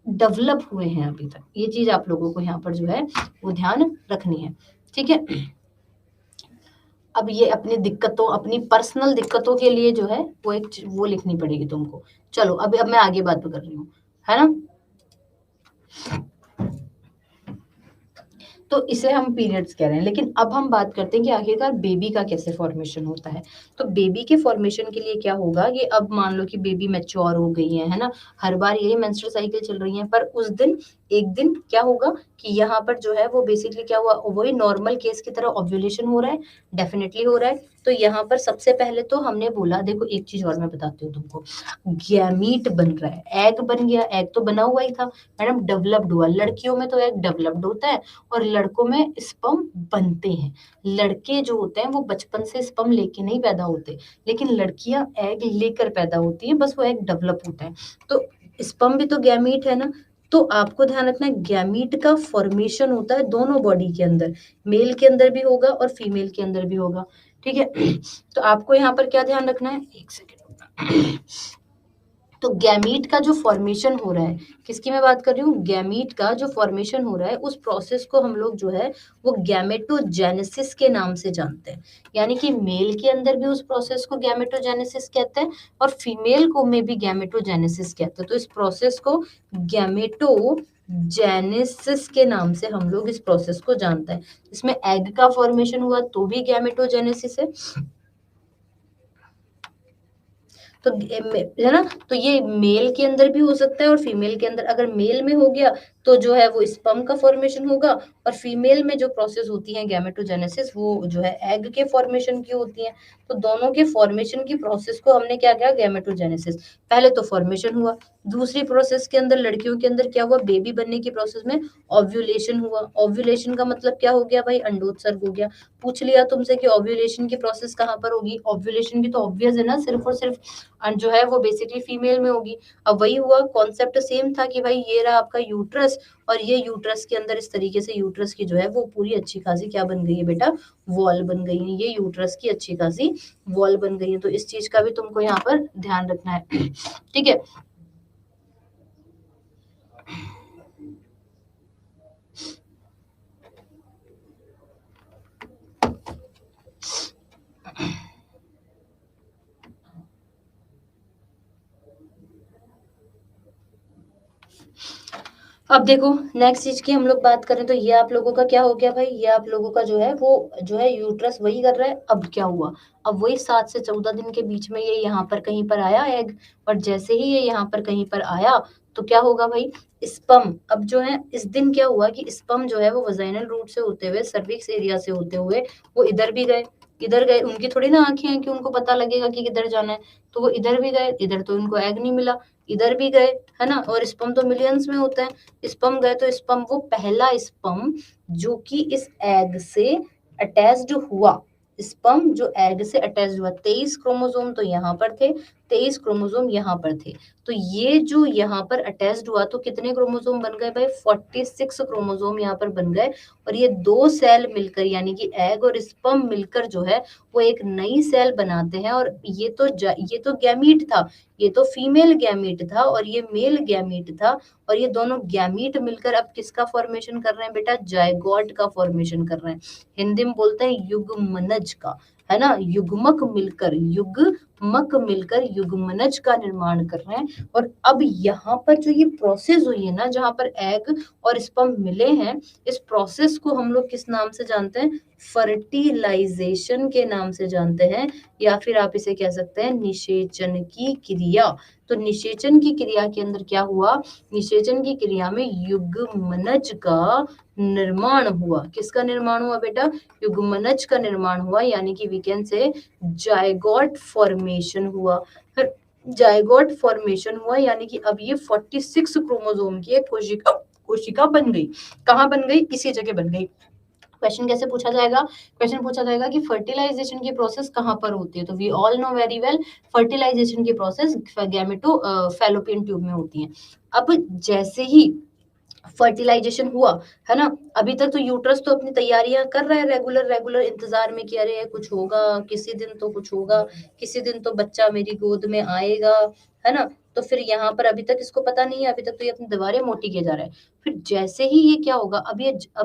डेवलप हुए हैं अभी तक, ये चीज आप लोगों को यहाँ पर जो है वो ध्यान रखनी है। ठीक है, अब ये अपनी दिक्कतों, अपनी पर्सनल दिक्कतों के लिए जो है वो एक वो लिखनी पड़ेगी तुमको। चलो अभी अब मैं आगे बात कर रही हूँ, है ना। तो इसे हम पीरियड्स कह रहे हैं, लेकिन अब हम बात करते हैं कि आखिरकार बेबी का कैसे फॉर्मेशन होता है। तो बेबी के फॉर्मेशन के लिए क्या होगा कि अब मान लो कि बेबी मैच्योर हो गई है ना, हर बार यही मेंस्ट्रुअल साइकिल चल रही है, पर उस दिन एक दिन क्या होगा कि यहाँ पर जो है वो बेसिकली क्या हुआ, वही नॉर्मल केस की तरह ओव्यूलेशन हो रहा है, डेफिनेटली हो रहा है। तो यहाँ पर सबसे पहले तो हमने बोला, देखो एक चीज और मैं बताती हूँ तुमको, गैमीट बन रहा है, एग बन गया, एग तो बना हुआ ही था मैडम, डेवलप्ड हुआ। लड़कियों में तो एग डेवलप्ड होता है और लड़कों में स्पर्म बनते हैं। लड़के जो होते हैं वो बचपन से स्पर्म लेके नहीं पैदा होते, लेकिन लड़कियां एग लेकर पैदा होती हैं, बस वो एग डेवलप होता है। तो स्पर्म भी तो गैमीट है ना, तो आपको ध्यान रखना है गैमीट का फॉर्मेशन होता है दोनों बॉडी के अंदर, मेल के अंदर भी होगा और फीमेल के अंदर भी होगा। ठीक है, तो आपको यहाँ पर क्या ध्यान रखना है, एक सेकेंड। तो गैमीट का जो फॉर्मेशन हो रहा है, किसकी मैं बात कर रही हूँ, गैमीट का जो फॉर्मेशन हो रहा है, उस प्रोसेस को हम लोग जो है वो गैमेटोजेनेसिस के नाम से जानते हैं। यानी कि मेल के अंदर भी उस प्रोसेस को गैमेटोजेनेसिस कहते हैं और फीमेल को में भी गैमेटोजेनेसिस कहते हैं। तो इस प्रोसेस को गैमेटोजेनेसिस के नाम से हम लोग इस प्रोसेस को जानते हैं। इसमें एग का फॉर्मेशन हुआ तो भी गैमेटोजेनेसिस है, तो है ना। तो ये मेल के अंदर भी हो सकता है और फीमेल के अंदर। अगर मेल में हो गया तो जो है वो स्पर्म का फॉर्मेशन होगा, और फीमेल में जो प्रोसेस होती है गैमेटोजेनेसिस, वो जो है एग के फॉर्मेशन की होती है। तो दोनों के फॉर्मेशन की प्रोसेस को हमने क्या किया, गैमेटोजेनेसिस। पहले तो फॉर्मेशन हुआ, दूसरी प्रोसेस के अंदर लड़कियों के अंदर क्या हुआ, बेबी बनने की प्रोसेस में ओव्यूलेशन हुआ। ओव्यूलेशन का मतलब क्या हो गया भाई, अंडोत्सर्ग हो गया। पूछ लिया तुमसे कि ओव्यूलेशन की प्रोसेस कहाँ पर होगी, ओव्यूलेशन की तो ऑब्वियस है ना, सिर्फ और सिर्फ जो है वो बेसिकली फीमेल में होगी। अब वही हुआ, कॉन्सेप्ट सेम था कि भाई ये रहा आपका यूट्रस, और ये यूट्रस के अंदर इस तरीके से यूट्रस की जो है वो पूरी अच्छी खासी क्या बन गई है बेटा, वॉल बन गई है। ये यूट्रस की अच्छी खासी वॉल बन गई है। तो इस चीज का भी तुमको यहाँ पर ध्यान रखना है। ठीक है, अब देखो नेक्स्ट चीज की हम लोग बात करें तो ये आप लोगों का क्या हो गया भाई, ये आप लोगों का जो है वो जो है यूट्रस वही कर रहा है। अब क्या हुआ, अब वही 7 से 14 दिन के बीच में ये यहाँ पर कहीं पर आया एग, और जैसे ही ये यहाँ पर कहीं पर आया तो क्या होगा भाई, स्पर्म। अब जो है इस दिन क्या हुआ कि स्पर्म जो है वो वजाइनल रूट से होते हुए, सर्विक्स एरिया से होते हुए वो इधर भी गए, इधर गए। उनकी थोड़ी ना आंखें हैं कि उनको पता लगेगा कि किधर जाना है, तो वो इधर भी गए, इधर तो उनको एग नहीं मिला, इधर भी गए, है ना। और स्पर्म तो मिलियंस में होते हैं, स्पर्म गए तो स्पर्म, वो पहला स्पर्म जो कि इस एग से अटैच्ड हुआ, स्पर्म जो एग से अटैच्ड हुआ, 23 क्रोमोसोम तो यहाँ पर थे, 23 क्रोमोसोम यहाँ पर थे। तो ये जो यहाँ पर अटैच्ड हुआ तो कितने क्रोमोसोम बन गए भाई, 46 क्रोमोसोम यहाँ पर बन गए। और ये दो सेल मिलकर, यानी कि एग और स्पर्म मिलकर जो है वो एक नई सेल बनाते हैं। और ये तो गैमीट था, ये तो फीमेल गैमीट था और ये मेल गैमीट था, और ये दोनों गैमीट मिलकर अब किसका फॉर्मेशन कर रहे हैं बेटा, जायगोट का फॉर्मेशन कर रहे हैं। हिंदी में बोलते हैं युग्मनज का, है ना। युग्मक मिलकर, युग मक मिलकर युग्मनज का निर्माण कर रहे हैं। और अब यहाँ पर जो ये प्रोसेस हुई है ना, जहाँ पर एग और स्पर्म मिले हैं, इस प्रोसेस को हम लोग किस नाम से जानते हैं? फर्टिलाइजेशन के नाम से जानते हैं, या फिर आप इसे कह सकते हैं निषेचन की क्रिया। तो निषेचन की क्रिया के अंदर क्या हुआ? निषेचन की क्रिया में युग्मनज का निर्माण हुआ। किसका निर्माण हुआ बेटा? युग्मनज का निर्माण हुआ, यानी कि we can say zygote formation हुआ। फिर जायगोट फॉर्मेशन हुआ, यानी कि अब ये 46 क्रोमोसोम की एक कोशिका बन गई। कहाँ बन गई? इसी जगह बन गई। क्वेश्चन कैसे पूछा जाएगा? क्वेश्चन पूछा जाएगा कि फर्टिलाइजेशन की प्रोसेस कहाँ पर होती है। तो we all know very well, fertilisation की प्रोसेस गैमेटो फैलोपियन ट्यूब में होती है। अब जैसे ही फर्टिलाइजेशन हुआ, है ना, अभी तक तो यूट्रस तो अपनी तैयारियां कर रहा है, रेगुलर इंतजार में कि अरे कुछ होगा, किसी दिन तो कुछ होगा, किसी दिन तो बच्चा मेरी गोद में आएगा, है ना। तो फिर यहाँ पर अभी तक इसको पता नहीं है, अभी तक तो ये अपनी दीवारें मोटी किए जा रहा है। फिर जैसे ही ये क्या होगा, अब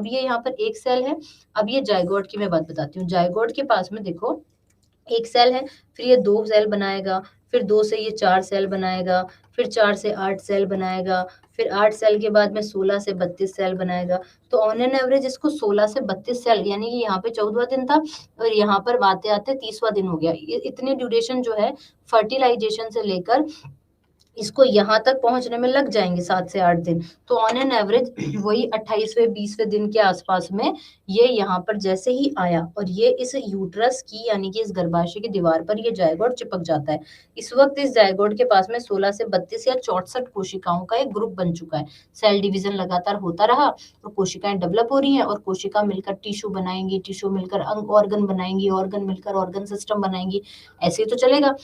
ये यहाँ पर एक सेल है। अब ये जायगोट की मैं बात बताती हूँ। जायगोट के पास में देखो एक सेल है, फिर ये 2 सेल बनाएगा, फिर 2 से ये 4 सेल बनाएगा, फिर 4 से 8 सेल बनाएगा, फिर 8 सेल के बाद में 16 से 32 सेल बनाएगा। तो ऑन एन एवरेज इसको 16 से 32 सेल, यानी कि यहाँ पे 14वां दिन था और यहाँ पर आते आते 30वां दिन हो गया। ये इतनी ड्यूरेशन जो है फर्टिलाइजेशन से लेकर इसको यहाँ तक पहुंचने में लग जाएंगे 7 से 8 दिन। तो ऑन एन एवरेज वही 28वें 20वें दिन के आसपास में ये यहाँ पर जैसे ही आया और ये इस यूट्रस की यानी कि इस गर्भाशय की दीवार पर ये जायगोट चिपक जाता है। इस वक्त इस जायगोट के पास में 16 से 32 या 64 कोशिकाओं का एक ग्रुप बन चुका है। सेल डिवीजन लगातार होता रहा और कोशिकाएं डेवलप हो रही हैं और कोशिका मिलकर टिश्यू बनाएंगी, टिश्यू मिलकर अंग ऑर्गन बनाएंगी, ऑर्गन मिलकर ऑर्गन सिस्टम बनाएंगी। ऐसे ही तो चलेगा।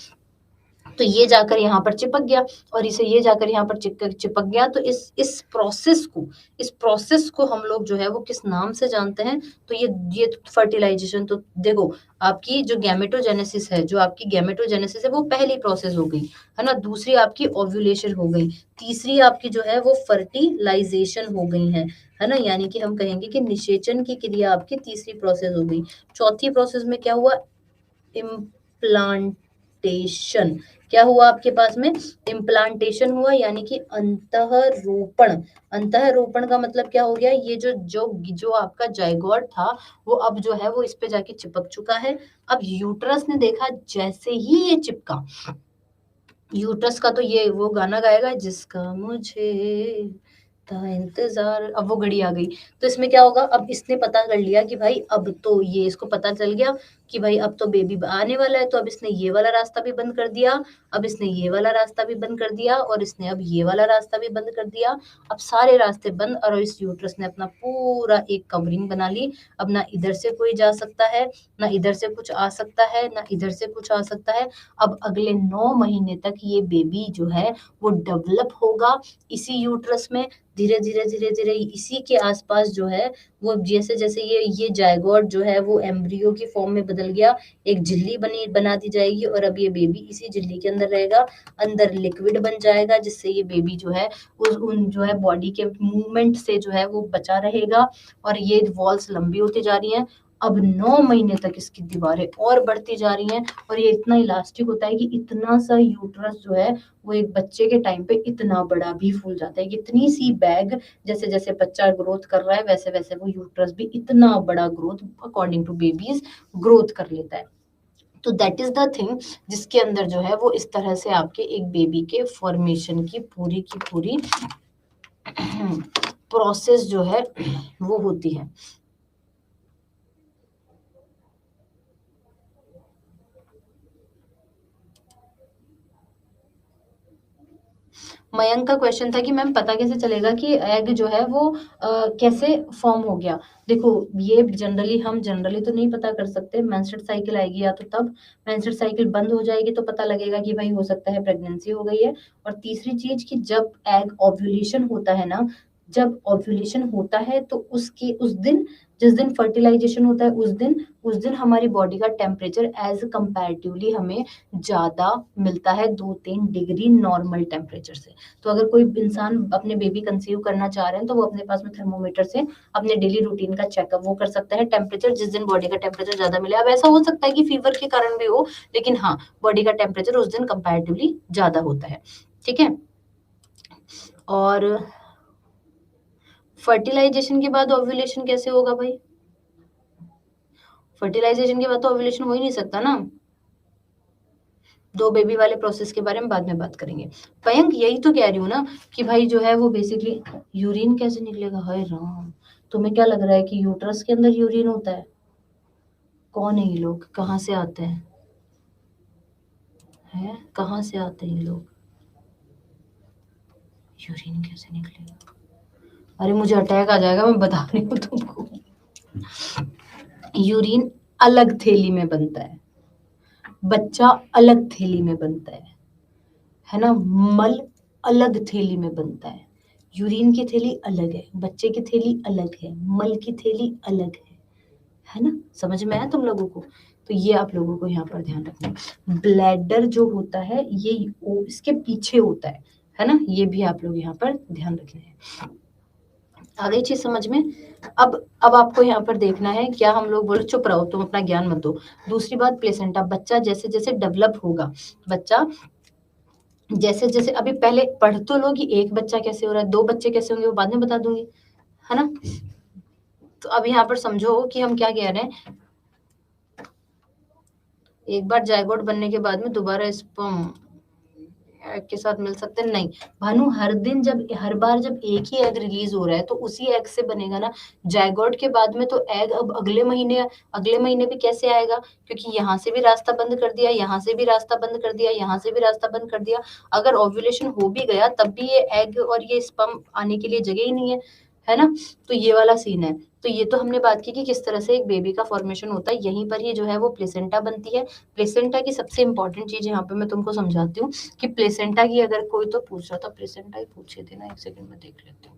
तो ये जाकर यहाँ पर चिपक गया और इसे ये जाकर यहाँ पर चिपक गया। तो इस प्रोसेस को हम लोग जो है वो किस नाम से जानते हैं? तो ये फर्टिलाइजेशन। तो देखो, आपकी जो गैमेटोजेनेसिस है, जो आपकी गैमेटोजेनेसिस है वो पहली प्रोसेस हो गई, है ना। दूसरी आपकी ओव्यूलेशन हो गई, तीसरी आपकी जो है वो फर्टिलाइजेशन हो गई है ना। यानी कि हम कहेंगे कि निषेचन की क्रिया आपकी तीसरी प्रोसेस हो गई। चौथी प्रोसेस में क्या हुआ? इम्प्लांटेशन। क्या हुआ आपके पास में? इम्प्लांटेशन हुआ, यानी कि अंतःरोपण। अंतःरोपण का मतलब क्या हो गया? ये जो जो जो आपका जायगोट था वो अब जो है वो इस पे जाके चिपक चुका है। अब यूट्रस ने देखा जैसे ही ये चिपका, यूट्रस का तो ये वो गाना गाएगा, जिसका मुझे था इंतजार, अब वो घड़ी आ गई। तो इसमें क्या होगा? अब इसने पता कर लिया कि भाई अब तो ये इसको पता चल गया कि भाई अब तो बेबी आने वाला है। तो अब इसने ये वाला रास्ता भी बंद कर दिया, अब इसने ये वाला रास्ता भी बंद कर दिया और इसने अब ये वाला रास्ता भी बंद कर दिया। अब सारे रास्ते बंद और इस यूट्रस ने अपना पूरा एक कवरिंग बना ली। अब ना इधर से कोई जा सकता है, ना इधर से कुछ आ सकता है, ना इधर से कुछ आ सकता है। अब अगले 9 महीने तक ये बेबी जो है वो डेवलप होगा इसी यूट्रस में। धीरे धीरे इसी के आसपास जो है वो जैसे जैसे ये जायगोट जो है वो एम्ब्रियो की फॉर्म में बदल गया, एक झिल्ली बना दी जाएगी और अब ये बेबी इसी झिल्ली के अंदर रहेगा। अंदर लिक्विड बन जाएगा जिससे ये बेबी जो है उन जो है बॉडी के मूवमेंट से जो है वो बचा रहेगा। और ये वॉल्स लंबी होती जा रही हैं। अब 9 महीने तक इसकी दीवारें और बढ़ती जा रही हैं और ये इतना इलास्टिक होता है कि इतना सा यूट्रस जो है वो एक बच्चे के टाइम पे इतना बड़ा भी फूल जाता है। इतनी सी बैग, जैसे जैसे बच्चा ग्रोथ कर रहा है वैसे वैसे वो यूट्रस भी इतना बड़ा growth according to baby's growth कर लेता है। तो दैट इज द थिंग जिसके अंदर जो है वो इस तरह से आपके एक बेबी के फॉर्मेशन की पूरी प्रोसेस जो है वो होती है। मयंक का क्वेश्चन था कि मैम पता कैसे चलेगा कि एग जो है वो कैसे फॉर्म हो गया। देखो, ये हम जनरली तो नहीं पता कर सकते। मेंस्ट्रुअल साइकिल आएगी या तो तब मेंस्ट्रुअल साइकिल बंद हो जाएगी तो पता लगेगा कि भाई हो सकता है प्रेगनेंसी हो गई है। और तीसरी चीज कि जब एग ओव्यूलेशन होता है ना, जब ओव्यूलेशन होता है तो उस दिन जिस दिन फर्टिलाइजेशन होता है उस दिन हमारी बॉडी का टेम्परेचर एज कंपैरेटिवली हमें ज्यादा मिलता है 2-3 डिग्री नॉर्मल टेम्परेचर से। तो अगर कोई इंसान अपने बेबी कंसीव करना चाह रहे हैं तो वो अपने पास में थर्मोमीटर से अपने डेली रूटीन का चेकअप वो कर सकता है, टेम्परेचर जिस दिन बॉडी का टेम्परेचर ज्यादा मिले। अब ऐसा हो सकता है कि फीवर के कारण भी हो, लेकिन हाँ बॉडी का टेम्परेचर उस दिन कंपैरेटिवली ज्यादा होता है, ठीक है। और फर्टिलाइजेशन के बाद ओव्यूलेशन कैसे होगा भाई? फर्टिलाइजेशन के बाद तो ओव्यूलेशन हो ही नहीं सकता ना। दो बेबी वाले प्रोसेस के बारे में बाद में बात करेंगे। पयंक यही तो कह रही हूँ ना कि भाई जो है वो बेसिकली यूरिन कैसे निकलेगा? हाय राम, तुम्हें क्या लग रहा है कि यूट्रस के अंदर यूरिन होता है? कौन है ये लोग, कहाँ से आते हैं? हैं कहाँ से आते हैं ये लोग? यूरिन कैसे निकलेगा? अरे मुझे अटैक आ जाएगा, मैं बता रही हूँ तुमको। यूरिन अलग थैली में बनता है, बच्चा अलग थैली में बनता है ना। मल अलग थैली में बनता है। यूरिन की थैली अलग है, बच्चे की थैली अलग है, मल की थैली अलग है ना। समझ में आया तुम लोगों को? तो ये आप लोगों को यहाँ पर ध्यान रखना है। ब्लैडर जो होता है ये इसके पीछे होता है ना। ये भी आप लोग यहाँ पर ध्यान रखना है। आ गई चीज समझ में? अब आपको यहाँ पर देखना है क्या हम लोग बोले, चुप रहो तुम, अपना ज्ञान मत दो। दूसरी बात, प्लेसेंटा, बच्चा जैसे जैसे डेवलप होगा, बच्चा जैसे जैसे, अभी पहले पढ़ तो लो कि एक बच्चा कैसे हो रहा है, 2 बच्चे कैसे होंगे वो बाद में बता दूंगी, है ना। तो अब यहाँ पर समझो कि हम क्या कह रहे हैं। एक बार जायगोट बनने के बाद में दोबारा स्पर्म एग के साथ मिल सकते हैं? नहीं भानु, हर बार जब एक ही एग रिलीज हो रहा है तो उसी एग से बनेगा ना। जायगोट के बाद में तो एग अब अगले महीने भी कैसे आएगा? क्योंकि यहाँ से भी रास्ता बंद कर दिया, यहाँ से भी रास्ता बंद कर दिया, यहाँ से भी रास्ता बंद कर दिया। अगर ओव्यूलेशन हो भी गया तब भी ये एग और ये स्पर्म आने के लिए जगह ही नहीं है ना। तो ये वाला सीन है। तो ये तो हमने बात की कि किस तरह से एक बेबी का फॉर्मेशन होता है। यहीं पर ही जो है वो प्लेसेंटा बनती है। प्लेसेंटा की सबसे इंपॉर्टेंट चीज यहाँ पे मैं तुमको समझाती हूँ कि प्लेसेंटा की, अगर कोई तो पूछ रहा था प्लेसेंटा ही पूछे थे ना, एक सेकंड में देख लेती हूँ,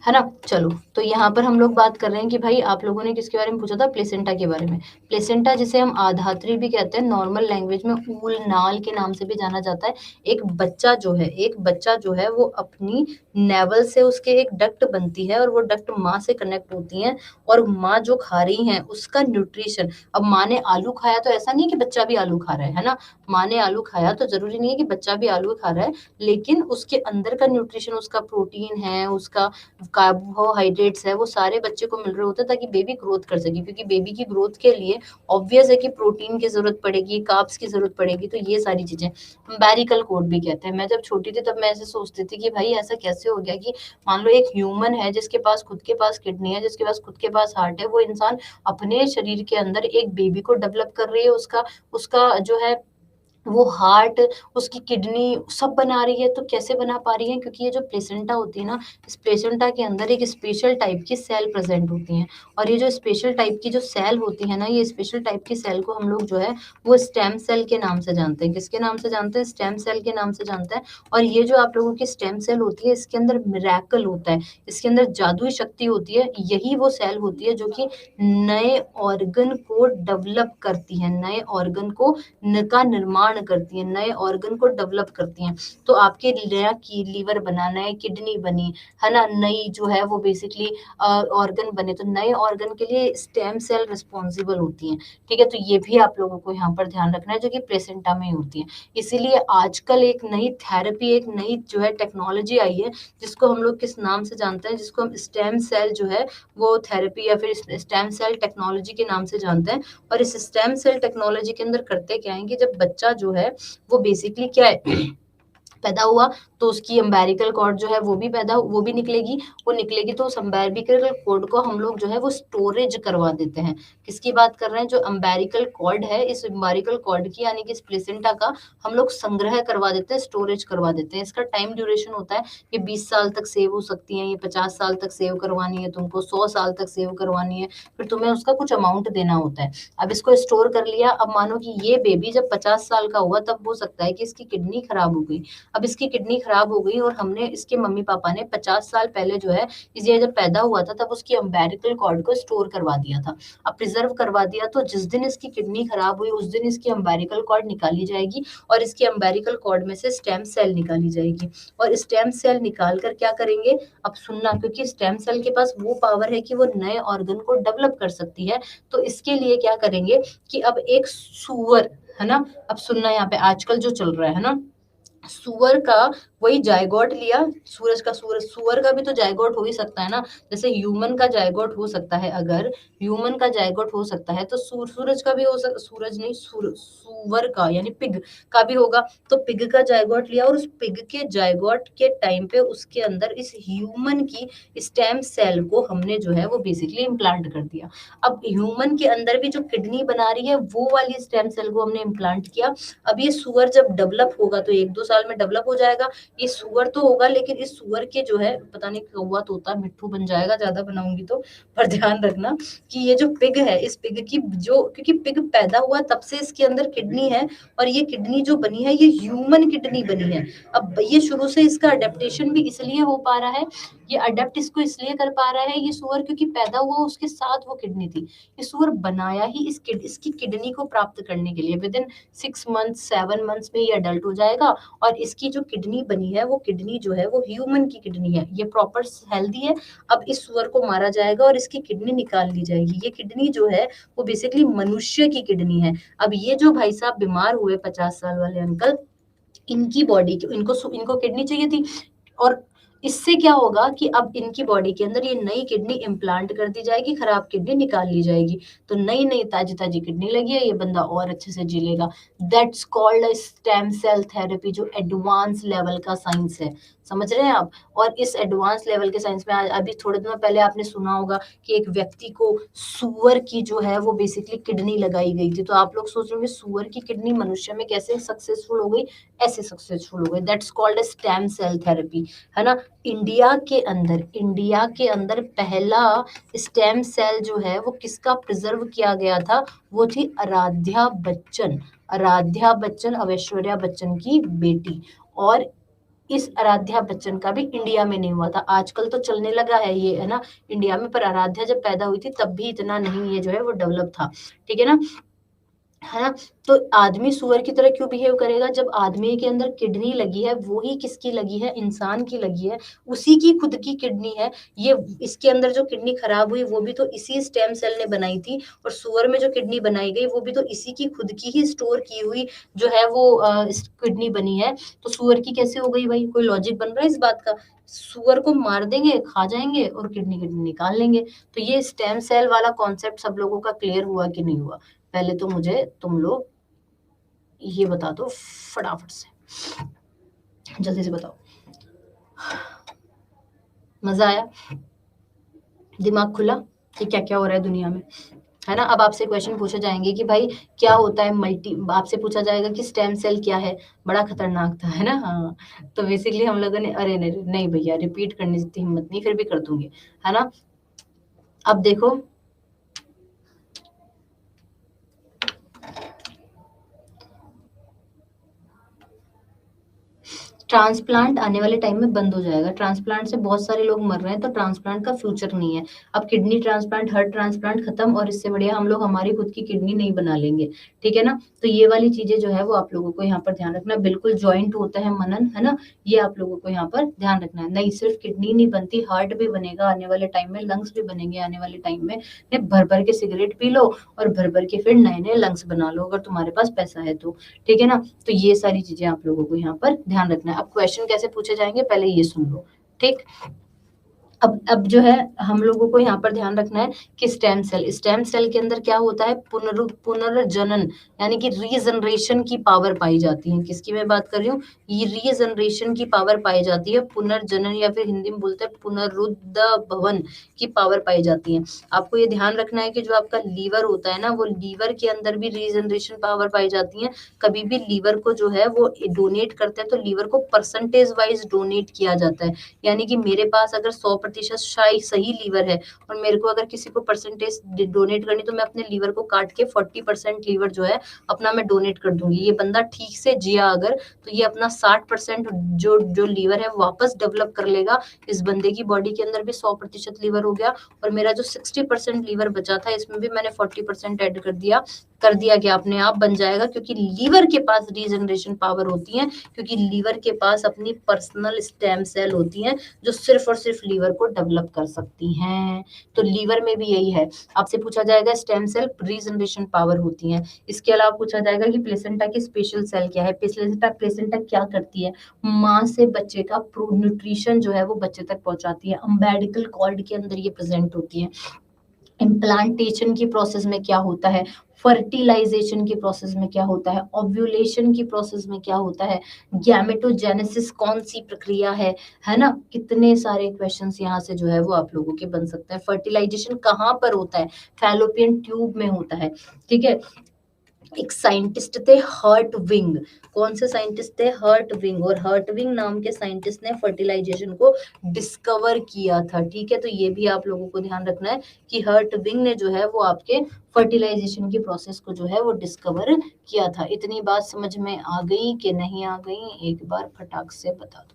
है ना। चलो, तो यहाँ पर हम लोग बात कर रहे हैं कि भाई आप लोगों ने किसके बारे में पूछा था? प्लेसेंटा के बारे में। प्लेसेंटा जिसे हम आधात्री भी कहते हैं, नॉर्मल लैंग्वेज में ऊल नाल के नाम से भी जाना जाता है। एक बच्चा जो है वो अपनी नेवल से उसके एक डक्ट बनती है और वो डक्ट माँ से कनेक्ट होती है, और माँ जो खा रही है उसका न्यूट्रिशन, अब माँ ने आलू खाया तो ऐसा नहीं है कि बच्चा भी आलू खा रहा है ना। माँ ने आलू खाया तो जरूरी नहीं है कि बच्चा भी आलू खा रहा है, लेकिन उसके अंदर का न्यूट्रिशन, उसका प्रोटीन है, उसका कार्बोहाइड्रेट्स है, वो सारे बच्चे को मिल रहे होते हैं ताकि बेबी ग्रोथ कर सके। क्योंकि बेबी की ग्रोथ के लिए ऑब्वियस है कि प्रोटीन की जरूरत पड़ेगी, कार्ब्स की जरूरत पड़ेगी। तो ये सारी चीजें एम्बेरिकल कोड भी कहते हैं। मैं जब छोटी थी तब मैं ऐसे सोचती थी कि भाई ऐसा कैसे हो गया कि मान लो एक ह्यूमन है जिसके पास खुद के पास किडनी है, जिसके पास खुद के पास हार्ट है, वो इंसान अपने शरीर के अंदर एक बेबी को डेवलप कर रही है, उसका उसका जो है वो हार्ट, उसकी किडनी सब बना रही है। तो कैसे बना पा रही है? क्योंकि ये जो प्लेसेंटा होती है ना, इस प्लेसेंटा के अंदर एक स्पेशल टाइप की सेल प्रेजेंट होती हैं। और ये जो स्पेशल टाइप की जो सेल होती है ना, ये स्पेशल टाइप की सेल को हम लोग जो है वो स्टेम सेल के नाम से जानते हैं। किसके नाम से जानते हैं? स्टेम सेल के नाम से जानते हैं। और ये जो आप लोगों की स्टेम सेल होती है, इसके अंदर मिरेकल होता है, इसके अंदर जादुई शक्ति होती है। यही वो सेल होती है जो कि नए ऑर्गन को डेवलप करती है, नए ऑर्गन को का निर्माण करती है, नए ऑर्गन को डेवलप करती हैं। तो आपके नया की लीवर बना, नए किडनी बनी, है ना, नई जो है वो बेसिकली ऑर्गन बने, तो नए ऑर्गन के लिए स्टेम सेल रिस्पॉन्सिबल होती हैं। ठीक है, तो ये भी आप लोगों को यहाँ पर ध्यान रखना है, जो कि प्लेसेंटा में ही होती है। इसीलिए आजकल एक नई थेरेपी, एक नई जो है टेक्नोलॉजी आई है, जिसको हम लोग किस नाम से जानते हैं? जिसको हम स्टेम सेल जो है वो थेरेपी या फिर स्टेम सेल टेक्नोलॉजी के नाम से जानते हैं। और इस स्टेम सेल टेक्नोलॉजी के अंदर करते क्या है कि जब बच्चा जो है वो बेसिकली क्या है पैदा हुआ, तो उसकी अम्बेरिकल कॉर्ड जो है वो भी निकलेगी। वो निकलेगी तो उस अम्बेरिकल कॉर्ड को हम लोग जो है वो स्टोरेज करवा देते हैं। किसकी बात कर रहे हैं? जो अम्बेरिकल कॉर्ड है, इस अम्बेरिकल कॉर्ड की यानी कि इस प्लेसेंटा का हम लोग संग्रह करवा देते हैं, स्टोरेज करवा देते हैं। इसका टाइम ड्यूरेशन होता है, ये 20 साल तक सेव हो सकती है, ये 50 साल तक सेव करवानी है तुमको, 100 साल तक सेव करवानी है, फिर तुम्हें उसका कुछ अमाउंट देना होता है। अब इसको स्टोर कर लिया, अब मानो कि ये बेबी जब 50 साल का हुआ, तब हो सकता है कि इसकी किडनी खराब हो गई। अब इसकी किडनी खराब हो गई और हमने इसके मम्मी पापा ने 50 साल पहले जो है ये जब पैदा हुआ था तब उसकी अम्बेरिकल कॉर्ड को स्टोर करवा दिया था, अब प्रिजर्व करवा दिया, तो जिस दिन इसकी किडनी खराब हुई उस दिन इसकी अम्बेरिकल कॉर्ड निकाली जाएगी और इसकी अम्बेरिकल कॉर्ड में से स्टेम सेल निकाली जाएगी और स्टेम सेल निकाल कर क्या करेंगे, अब सुनना, क्योंकि स्टेम सेल के पास वो पावर है कि वो नए ऑर्गन को डेवलप कर सकती है, तो इसके लिए क्या करेंगे कि अब एक सुअर, है ना, अब सुनना यहाँ पे आजकल जो चल रहा है ना, सुअर का वही जायगोट लिया, सुअर का भी तो जायगोट हो ही सकता है ना, जैसे ह्यूमन का जायगोट हो सकता है, अगर ह्यूमन का जायगोट हो सकता है तो सूरज का भी हो सकता, सूरज नहीं, सुअर का यानी पिग का भी होगा, तो पिग का जायगोट लिया और उस पिग के जायगोट के टाइम पे उसके अंदर इस ह्यूमन की स्टेम सेल को हमने जो है वो बेसिकली इम्प्लांट कर दिया। अब ह्यूमन के अंदर भी जो किडनी बना रही है वो वाली स्टेम सेल को हमने इम्प्लांट किया। अब ये सुअर जब डेवलप होगा तो 1-2 साल में डेवलप हो जाएगा, ये सुअर तो होगा, लेकिन इस सुअर के जो है पता नहीं कौवा तोता मिट्ठू बन जाएगा ज्यादा बनाऊंगी तो, पर ध्यान रखना कि ये जो पिग है, इस पिग की जो, क्योंकि पिग पैदा हुआ तब से इसके अंदर किडनी है और ये किडनी जो बनी है ये ह्यूमन किडनी बनी है। अब ये शुरू से इसका अडेप्टेशन भी इसलिए हो पा रहा है, ये अडेप्ट इसको इसलिए कर पा रहा है ये सुअर, क्योंकि पैदा हुआ उसके साथ वो किडनी थी, ये सुअर बनाया ही इसकी किडनी को प्राप्त करने के लिए। विद इन 6 मंथ्स 7 मंथ्स में ये अडल्ट हो जाएगा और इसकी जो किडनी बनी है वो किडनी जो है वो ह्यूमन की किडनी है, ये प्रॉपर हेल्दी है। अब इस सुअर को मारा जाएगा और इसकी किडनी निकाल ली जाएगी, ये किडनी जो है वो बेसिकली मनुष्य की किडनी है। अब ये जो भाई साहब बीमार हुए 50 साल वाले अंकल, इनकी बॉडी इनको किडनी चाहिए थी और इससे क्या होगा कि अब इनकी बॉडी के अंदर ये नई किडनी इम्प्लांट कर दी जाएगी, खराब किडनी निकाल ली जाएगी, तो नई नई ताजी ताजी किडनी लगी है, ये बंदा और अच्छे से जी लेगा। That's called a stem cell therapy, जो एडवांस लेवल का साइंस है, समझ रहे हैं आप। और इस एडवांस लेवल के साइंस में अभी थोड़े दिनों पहले आपने सुना होगा कि एक व्यक्ति को सुअर की जो है वो बेसिकली किडनी लगाई गई थी, तो आप लोग सोच रहे होंगे सुअर की किडनी मनुष्य में कैसे सक्सेसफुल हो गई, ऐसे सक्सेसफुल हो गई। That's called a stem cell therapy, है ना। इंडिया के अंदर पहला स्टेम सेल जो है वो किसका प्रिजर्व किया गया था, वो थी आराध्या बच्चन, आराध्या बच्चन अब ऐश्वर्या बच्चन की बेटी। और इस आराध्या बच्चन का भी इंडिया में नहीं हुआ था, आजकल तो चलने लगा है ये, है ना, इंडिया में, पर आराध्या जब पैदा हुई थी तब भी इतना नहीं ये जो है वो डेवलप था, ठीक है ना, है ना। तो आदमी सुअर की तरह क्यों बिहेव करेगा, जब आदमी के अंदर किडनी लगी है वो ही किसकी लगी है, इंसान की लगी है, उसी की खुद की किडनी है ये। इसके अंदर जो किडनी खराब हुई वो भी तो इसी स्टेम सेल ने बनाई थी, और सुअर में जो किडनी बनाई गई वो भी तो इसी की खुद की ही स्टोर की हुई जो है वो किडनी बनी है। तो सुअर की कैसे हो गई भाई, कोई लॉजिक बन रहा है इस बात का। सुअर को मार देंगे, खा जाएंगे और किडनी निकाल लेंगे। तो ये स्टेम सेल वाला कॉन्सेप्ट सब लोगों का क्लियर हुआ कि नहीं हुआ, पहले तो मुझे तुम लोग ये बता दो फटाफट से, जल्दी से बताओ। मजा आया, दिमाग खुला कि क्या क्या हो रहा है दुनिया में, है ना। अब आपसे क्वेश्चन पूछे जाएंगे कि भाई क्या होता है आपसे पूछा जाएगा कि स्टेम सेल क्या है, बड़ा खतरनाक था, है ना। हाँ, तो बेसिकली हम लोगों ने, अरे नहीं नहीं भैया रिपीट करने जितनी हिम्मत नहीं, फिर भी कर दूंगी, है ना। अब देखो, ट्रांसप्लांट आने वाले टाइम में बंद हो जाएगा, ट्रांसप्लांट से बहुत सारे लोग मर रहे हैं, तो ट्रांसप्लांट का फ्यूचर नहीं है। अब किडनी ट्रांसप्लांट, हार्ट ट्रांसप्लांट खत्म, और इससे बढ़िया हम लोग हमारी खुद की किडनी नहीं बना लेंगे, ठीक है ना। तो ये वाली चीजें जो है वो आप लोगों को यहाँ पर ध्यान रखना, बिल्कुल ज्वाइंट होता है मनन, है ना, ये आप लोगों को यहाँ पर ध्यान रखना है। नहीं सिर्फ किडनी नहीं बनती, हार्ट भी बनेगा आने वाले टाइम में, लंग्स भी बनेंगे आने वाले टाइम में। भर भर के सिगरेट पी लो और भर भर के फिर नए नए लंग्स बना लो, अगर तुम्हारे पास पैसा है तो, ठीक है ना। तो ये सारी चीजें आप लोगों को यहाँ पर ध्यान रखना है। अब क्वेश्चन कैसे पूछे जाएंगे पहले ये सुन लो, ठीक। अब जो है हम लोगों को यहाँ पर ध्यान रखना है कि स्टेम सेल के अंदर क्या होता है, पुनर्जनन यानी कि रीजनरेशन की पावर पाई जाती है। किसकी मैं बात कर रही हूँ, ये रीजनरेशन की पावर पाई जाती है, पुनर्जनन या फिर हिंदी में बोलते हैं पुनरुद्भवन की पावर पाई जाती है। आपको ये ध्यान रखना है कि जो आपका लीवर होता है ना, वो लीवर के अंदर भी रीजनरेशन पावर पाई जाती है। कभी भी लीवर को जो है वो डोनेट करते हैं तो लीवर को परसेंटेज वाइज डोनेट किया जाता है, यानी कि मेरे पास अगर 100% 100% सही लीवर है और मेरे को अगर किसी को परसेंटेज डोनेट करनी तो मैं अपने लीवर को काट के 40% लीवर जो है अपना मैं डोनेट कर दूंगी। ये बंदा ठीक से जिया अगर तो ये अपना 60% जो लीवर है वापस डेवलप कर लेगा। इस बंदे की बॉडी के अंदर भी 100% लीवर हो गया और मेरा जो 60% लीवर बचा था इसमें भी मैंने 40% ऐड कर दिया गया, अपने आप बन जाएगा क्योंकि लीवर के पास रीजनरेशन पावर होती है, क्योंकि लीवर के पास अपनी पर्सनल स्टेम सेल होती हैं जो सिर्फ और सिर्फ लीवर को डेवलप कर सकती हैं। तो लीवर में भी यही है। आपसे पूछा जाएगा स्टेम सेल रीजनरेशन पावर होती है। इसके अलावा पूछा जाएगा कि प्लेसेंटा की स्पेशल सेल क्या है। प्लेसेंटा क्या करती है, माँ से बच्चे का न्यूट्रिशन जो है वो बच्चे तक पहुंचाती है। अम्बिलिकल कॉर्ड के अंदर ये प्रेजेंट होती है। इम्प्लांटेशन की प्रोसेस में क्या होता है, फर्टिलाइजेशन की प्रोसेस में क्या होता है, ओव्यूलेशन की प्रोसेस में क्या होता है, गैमेटोजेनेसिस कौन सी प्रक्रिया है ना। कितने सारे क्वेश्चंस यहाँ से जो है वो आप लोगों के बन सकते हैं। फर्टिलाइजेशन कहाँ पर होता है, फैलोपियन ट्यूब में होता है, ठीक है। एक साइंटिस्ट थे हर्टविंग, कौन से साइंटिस्ट थे, हर्टविंग, और हर्टविंग नाम के साइंटिस्ट ने फर्टिलाइजेशन को डिस्कवर किया था, ठीक है। तो ये भी आप लोगों को ध्यान रखना है कि हर्टविंग ने जो है वो आपके फर्टिलाइजेशन की प्रोसेस को जो है वो डिस्कवर किया था। इतनी बात समझ में आ गई कि नहीं आ गई, एक बार फटाक से बता दो।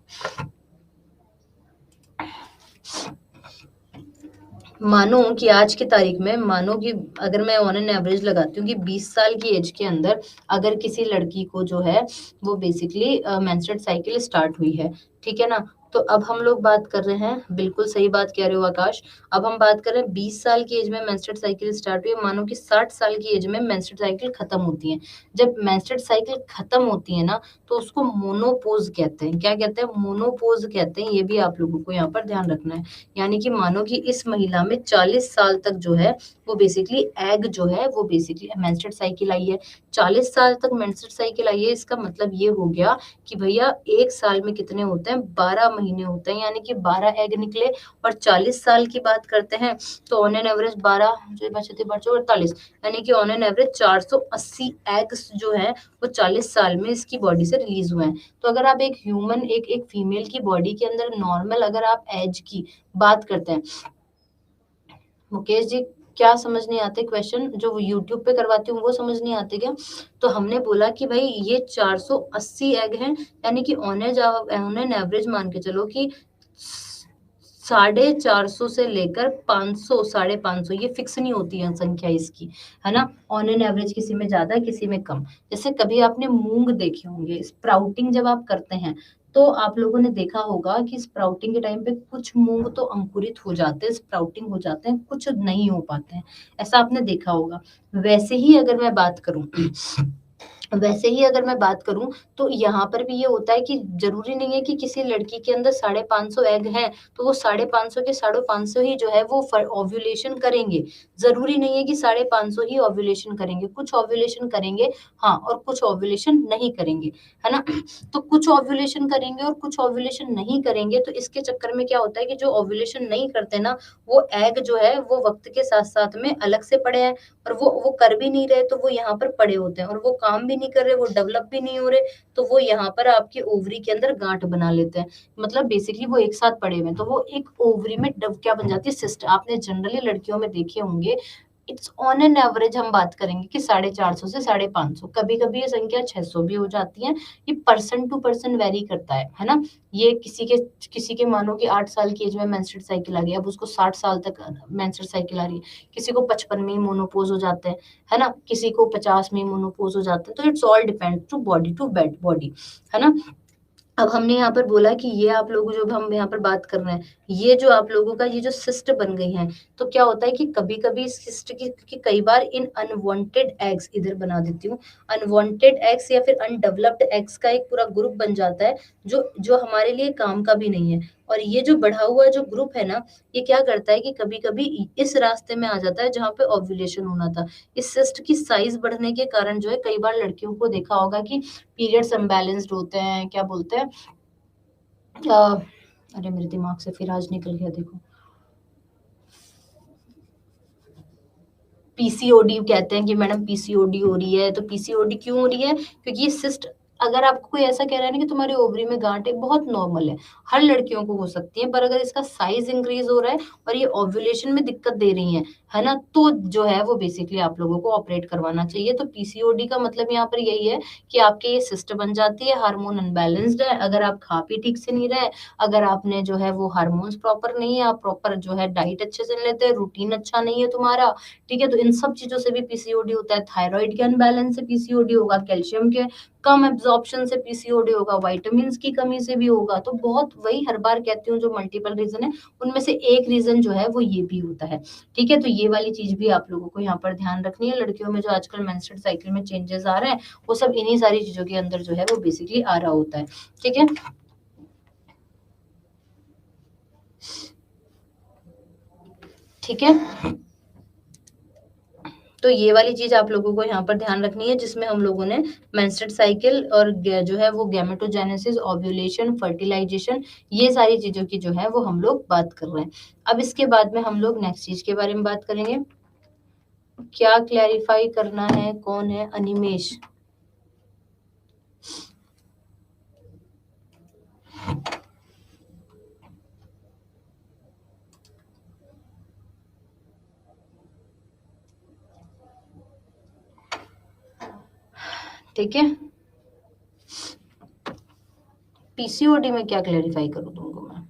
मानो कि आज की तारीख में, मानो कि अगर मैं ऑन एन एवरेज लगाती हूँ कि 20 साल की एज के अंदर अगर किसी लड़की को जो है वो बेसिकली मेंस्ट्रुअल साइकिल स्टार्ट हुई है, ठीक है ना। तो अब हम लोग बात कर रहे हैं, बिल्कुल सही बात कह रहे हो आकाश, अब हम बात कर रहे हैं 20 साल की एज में मेंस्ट्रुअल साइकिल स्टार्ट हुई है, मानो कि 60 साल की एज में मेंस्ट्रुअल साइकिल खत्म होती है। जब मेंस्ट्रुअल साइकिल खत्म होती है ना तो उसको मोनोपोज कहते हैं। क्या कहते हैं, मोनोपोज कहते हैं। ये भी आप लोगों को यहाँ पर ध्यान रखना है। यानी कि मानो कि इस महिला में 40 साल तक जो है वो बेसिकली एग जो है वो बेसिकली मेंस्ट्रुअल साइकिल आई है। 40 साल तक मेंस्ट्रुअल साइकिल आई है, इसका मतलब ये हो गया कि भैया एक साल में कितने होते हैं, 12 महीने होते हैं, यानी कि 12 एग निकले। और 40 साल की बात करते हैं तो ऑन एन एवरेज 12 जो बचे थे 48, यानी कि ऑन एन एवरेज 480 एग्स जो है वो 40 साल में इसकी बॉडी से रिलीज हुए हैं। तो अगर आप एक ह्यूमन एक फीमेल की बॉडी के अंदर नॉर्मल अगर आप एज की बात करते हैं, मुकेश जी क्या समझ नहीं आते क्वेश्चन, जो यूट्यूब पे करवाती हूँ वो समझ नहीं आते क्या। तो हमने बोला कि भाई ये 480 एग हैं, यानी कि ऑन एन एवरेज मान के चलो कि 450 से लेकर 500, 550, ये फिक्स नहीं होती है संख्या इसकी, है ना। ऑन एन एवरेज किसी में ज्यादा किसी में कम। जैसे कभी आपने मूंग देखे होंगे, स्प्राउटिंग जब आप करते हैं तो आप लोगों ने देखा होगा कि स्प्राउटिंग के टाइम पे कुछ मूंग तो अंकुरित हो जाते हैं, स्प्राउटिंग हो जाते हैं, कुछ नहीं हो पाते हैं, ऐसा आपने देखा होगा। वैसे ही अगर मैं बात करूं वैसे ही अगर मैं बात करूं तो यहाँ पर भी ये होता है कि जरूरी नहीं है कि किसी लड़की के अंदर 550 एग हैं तो वो 550 के 550 ही जो है वो ओव्यूलेशन करेंगे। जरूरी नहीं है कि 550 ही ओव्यूलेशन करेंगे, कुछ ओव्यूलेशन करेंगे हाँ, और कुछ ओव्यूलेशन नहीं करेंगे, है ना। तो कुछ ओव्यूलेशन करेंगे और कुछ ओव्यूलेशन नहीं करेंगे, तो इसके चक्कर में क्या होता है कि जो ओव्यूलेशन नहीं करते ना वो एग जो है वो वक्त के साथ साथ में अलग से पड़े हैं और वो कर भी नहीं रहे, तो वो यहाँ पर पड़े होते हैं और वो काम भी नहीं कर रहे, वो डेवलप भी नहीं हो रहे, तो वो यहाँ पर आपकी ओवरी के अंदर गांठ बना लेते हैं। मतलब बेसिकली वो एक साथ पड़े हुए हैं तो वो एक ओवरी में क्या बन जाती है, सिस्ट। आपने जनरली लड़कियों में देखे होंगे, इट्स ऑन एन एवरेज हम बात करेंगे कि 450 से 550, कभी कभी ये संख्या 600 भी हो जाती है। ये पर्सन टू पर्सन वेरी करता है ना। ये किसी के मानो कि 8 साल की एज में मेंस्ट्रुअल साइकिल आ गई, अब उसको 60 साल तक मेंस्ट्रुअल साइकिल आ रही है। किसी को 55 में ही मोनोपोज हो जाते हैं, है ना, किसी को 50 में मोनोपोज हो जाते हैं। तो it's all depend to body to body, है ना। अब हमने यहाँ पर बोला कि ये आप लोग जो हम यहाँ पर बात कर रहे हैं, ये जो आप लोगों का ये जो सिस्ट बन गई है, तो क्या होता है कि कभी कभी इस सिस्ट की कई बार इन अनवांटेड एग्स, इधर बना देती हूँ, अनवांटेड एग्स या फिर अनडेवलप्ड एग्स का एक पूरा ग्रुप बन जाता है जो जो हमारे लिए काम का भी नहीं है। और ये जो बढ़ा हुआ जो ग्रुप है ना, ये क्या करता है कि कभी कभी इस रास्ते में आ जाता है जहाँ पे ओव्यूलेशन होना था। इस सिस्ट की साइज बढ़ने के कारण जो है कई बार लड़कियों को देखा होगा कि पीरियड्स अनबैलेंस्ड होते हैं, क्या बोलते हैं अरे मेरे दिमाग से फिर आज निकल गया, देखो पीसीओडी कहते हैं कि मैडम पीसीओडी हो रही है। तो पीसीओडी क्यों हो रही है, क्योंकि ये सिस्ट अगर आपको कोई ऐसा कह रहा है ना कि तुम्हारे ओवरी में गांठ है, बहुत नॉर्मल है, हर लड़कियों को हो सकती है, पर अगर इसका साइज इंक्रीज हो रहा है और ये ओव्यूलेशन में दिक्कत दे रही है ना, तो जो है वो बेसिकली आप लोगों को ऑपरेट करवाना चाहिए। तो पीसीओडी का मतलब यहाँ पर यही है कि आपके ये सिस्ट बन जाती है, हार्मोन अनबैलेंस्ड है, अगर आप खा पी ठीक से नहीं रहे, अगर आपने जो है वो हार्मोन्स प्रॉपर नहीं है, आप प्रॉपर जो है डाइट अच्छे से नहीं लेते, रूटीन अच्छा नहीं है तुम्हारा, ठीक है, तो इन सब चीजों से भी पीसीओडी होता है। थायराइड के अनबैलेंस से पीसीओडी होगा, कैल्शियम के कम एब्जॉर्प्शन से पीसीओडी होगा, विटामिन की कमी से भी होगा। तो बहुत, वही हर बार कहती हूँ, जो मल्टीपल रीजन है उनमें से एक रीजन जो है वो ये भी होता है, ठीक है। तो ये वाली चीज भी आप लोगों को यहाँ पर ध्यान रखनी है। लड़कियों में जो आजकल मेंस्ट्रुअल साइकिल में चेंजेस आ रहे हैं, वो सब इन्हीं सारी चीजों के अंदर जो है वो बेसिकली आ रहा होता है, ठीक है। ठीक है, तो ये वाली चीज आप लोगों को यहाँ पर ध्यान रखनी है, जिसमें हम लोगों ने मेंस्ट्रुअल साइकिल और जो है वो गैमेटोजेनेसिस, ओव्यूलेशन, फर्टिलाइजेशन, ये सारी चीजों की जो है वो हम लोग बात कर रहे हैं। अब इसके बाद में हम लोग नेक्स्ट चीज के बारे में बात करेंगे। क्या क्लैरिफाई करना है, कौन है? अनिमेश। ठीक है, पीसीओडी में क्या क्लैरिफाई करूं तुमको मैं?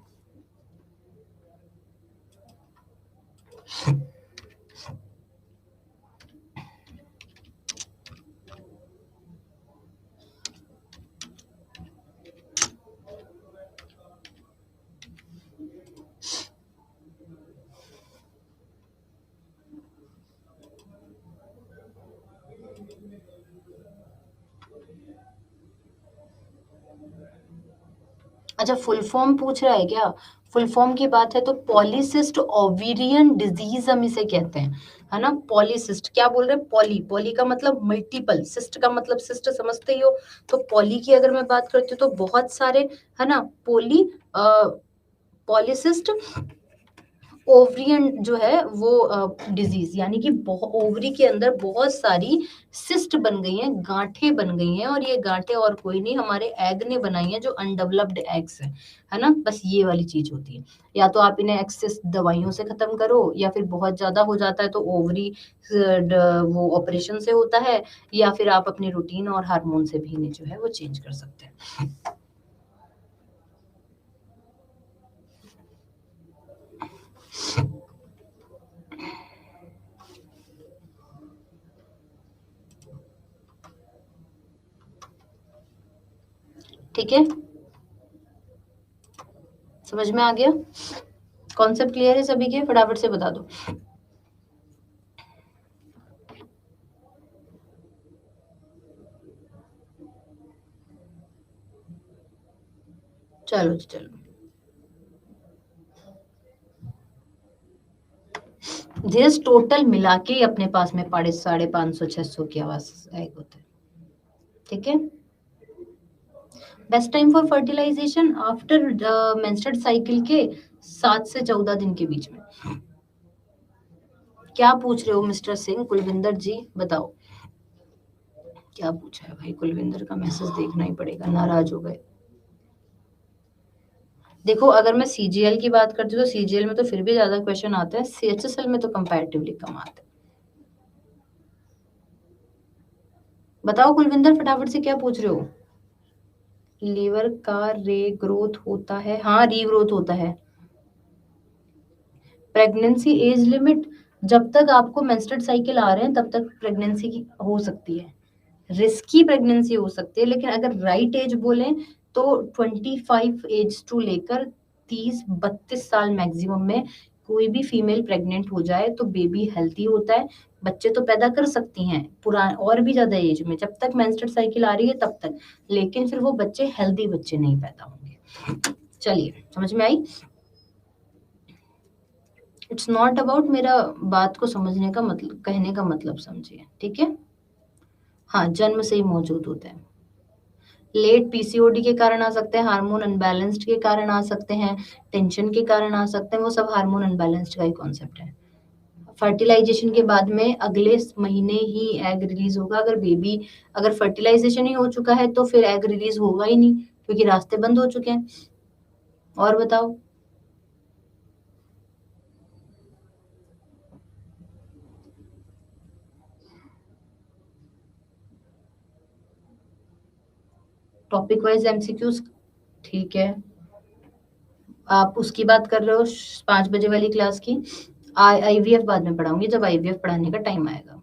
अच्छा, फुल फॉर्म पूछ रहा है क्या? फुल फॉर्म की बात है तो पॉलीसिस्ट ओवेरियन डिजीज हम इसे कहते हैं, है ना। पॉलीसिस्ट, क्या बोल रहे हैं? पॉली, पॉली का मतलब मल्टीपल, सिस्ट का मतलब सिस्ट समझते ही हो। तो पॉली की अगर मैं बात करती हूँ तो बहुत सारे, है ना, पॉलीसिस्ट ओवरियन जो है वो डिजीज, यानी कि ओवरी के अंदर बहुत सारी सिस्ट बन गई हैं, गांठें बन गई हैं, और ये गांठें और कोई नहीं, हमारे एग ने बनाई हैं, जो अनडेवलप्ड एग्स है ना। बस ये वाली चीज होती है। या तो आप इन्हें एक्सेस दवाइयों से खत्म करो, या फिर बहुत ज्यादा हो जाता है तो ओवरी वो ऑपरेशन से होता है, या फिर आप अपनी रूटीन और हार्मोन से भी इन्हें जो है वो चेंज कर सकते हैं। ठीक है, समझ में आ गया? कॉन्सेप्ट क्लियर है सभी के? फटाफट से बता दो। चलो चलो, धीरज, टोटल मिला के अपने पास में 550-600 की आवाज एग होते हैं, ठीक है। Best time for fertilisation after menstrual cycle के 7 से 14 दिन के बीच में। क्या पूछ रहे हो मिस्टर सिंह? कुलविंदर जी बताओ, क्या पूछा है भाई? कुलविंदर का मैसेज देखना ही पड़ेगा, नाराज हो गए। देखो, अगर मैं सीजीएल की बात करती हूँ तो सीजीएल में तो फिर भी ज्यादा क्वेश्चन आते हैं, सीएचएसएल में तो कंपैरेटिवली कम आते हैं। बताओ कुलविंदर, फटाफट से क्या पूछ रहे हो? लीवर का रीग्रोथ होता है? हाँ, रीग्रोथ होता है। प्रेगनेंसी एज लिमिट, जब तक आपको मेंस्ट्रुअल साइकिल आ रहे हैं तब तक प्रेगनेंसी की हो सकती है, रिस्की प्रेगनेंसी हो सकती है, लेकिन अगर राइट एज बोले तो 25 एज टू लेकर 30-32 साल मैक्सिमम में कोई भी फीमेल प्रेग्नेंट हो जाए तो बेबी हेल्थी होता है, बच्चे तो पैदा कर सकती हैं पुरान और भी ज्यादा एज में, जब तक मेंस्ट्रुअल साइकिल आ रही है तब तक, लेकिन फिर वो बच्चे हेल्दी बच्चे नहीं पैदा होंगे। चलिए, समझ में आई? इट्स नॉट अबाउट, मेरा बात को समझने का मतलब, कहने का मतलब समझिए, ठीक है। हाँ, जन्म से ही मौजूद होते हैं। लेट पीसीओडी के कारण आ सकते हैं, हार्मोन अनबैलेंस्ड के कारण आ सकते हैं, टेंशन के कारण आ सकते हैं, वो सब हार्मोन अनबैलेंस्ड का ही कॉन्सेप्ट है। फर्टिलाइजेशन के बाद में अगले महीने ही एग रिलीज होगा। अगर फर्टिलाइजेशन ही हो चुका है तो फिर एग रिलीज होगा ही नहीं, क्योंकि रास्ते बंद हो चुके हैं। और बताओ। टॉपिक वाइज एमसीक्यूज, ठीक है। आप उसकी बात कर रहे हो 5 बजे वाली क्लास की। आईवीएफ बाद में पढ़ाऊंगी, जब आईवीएफ पढ़ाने का टाइम आएगा।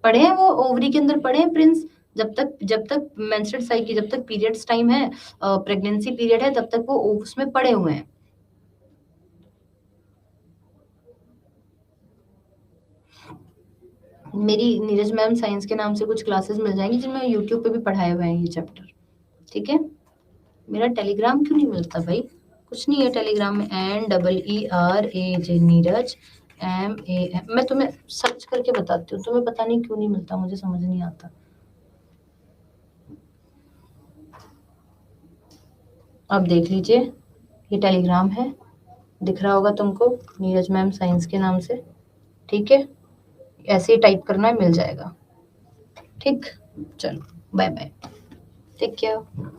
पढ़े हैं वो ओवरी के अंदर, पढ़े हैं प्रिंस। जब तक मेंस्ट्रुअल साइकिल, जब तक पीरियड्स टाइम है, प्रेगनेंसी पीरियड है, तब तक वो उसमें पढ़े हुए हैं। मेरी नीरज मैम साइंस के नाम से कुछ क्लासेस मिल जाएंगी जिनमें यूट्यूब पे भी पढ़ाए हुए हैं ये चैप्टर, ठीक है। मेरा टेलीग्राम क्यों नहीं मिलता भाई? कुछ नहीं है टेलीग्राम में। NEERAJ Neeraj MAM। मैं तुम्हें सर्च करके बताती हूँ, तुम्हें पता नहीं क्यों नहीं मिलता, मुझे समझ नहीं आता। आप देख लीजिए, ये टेलीग्राम है, दिख रहा होगा तुमको, नीरज मैम साइंस के नाम से, ठीक है। ऐसे ही टाइप करना है, मिल जाएगा। ठीक, चलो बाय बाय, टेक केयर।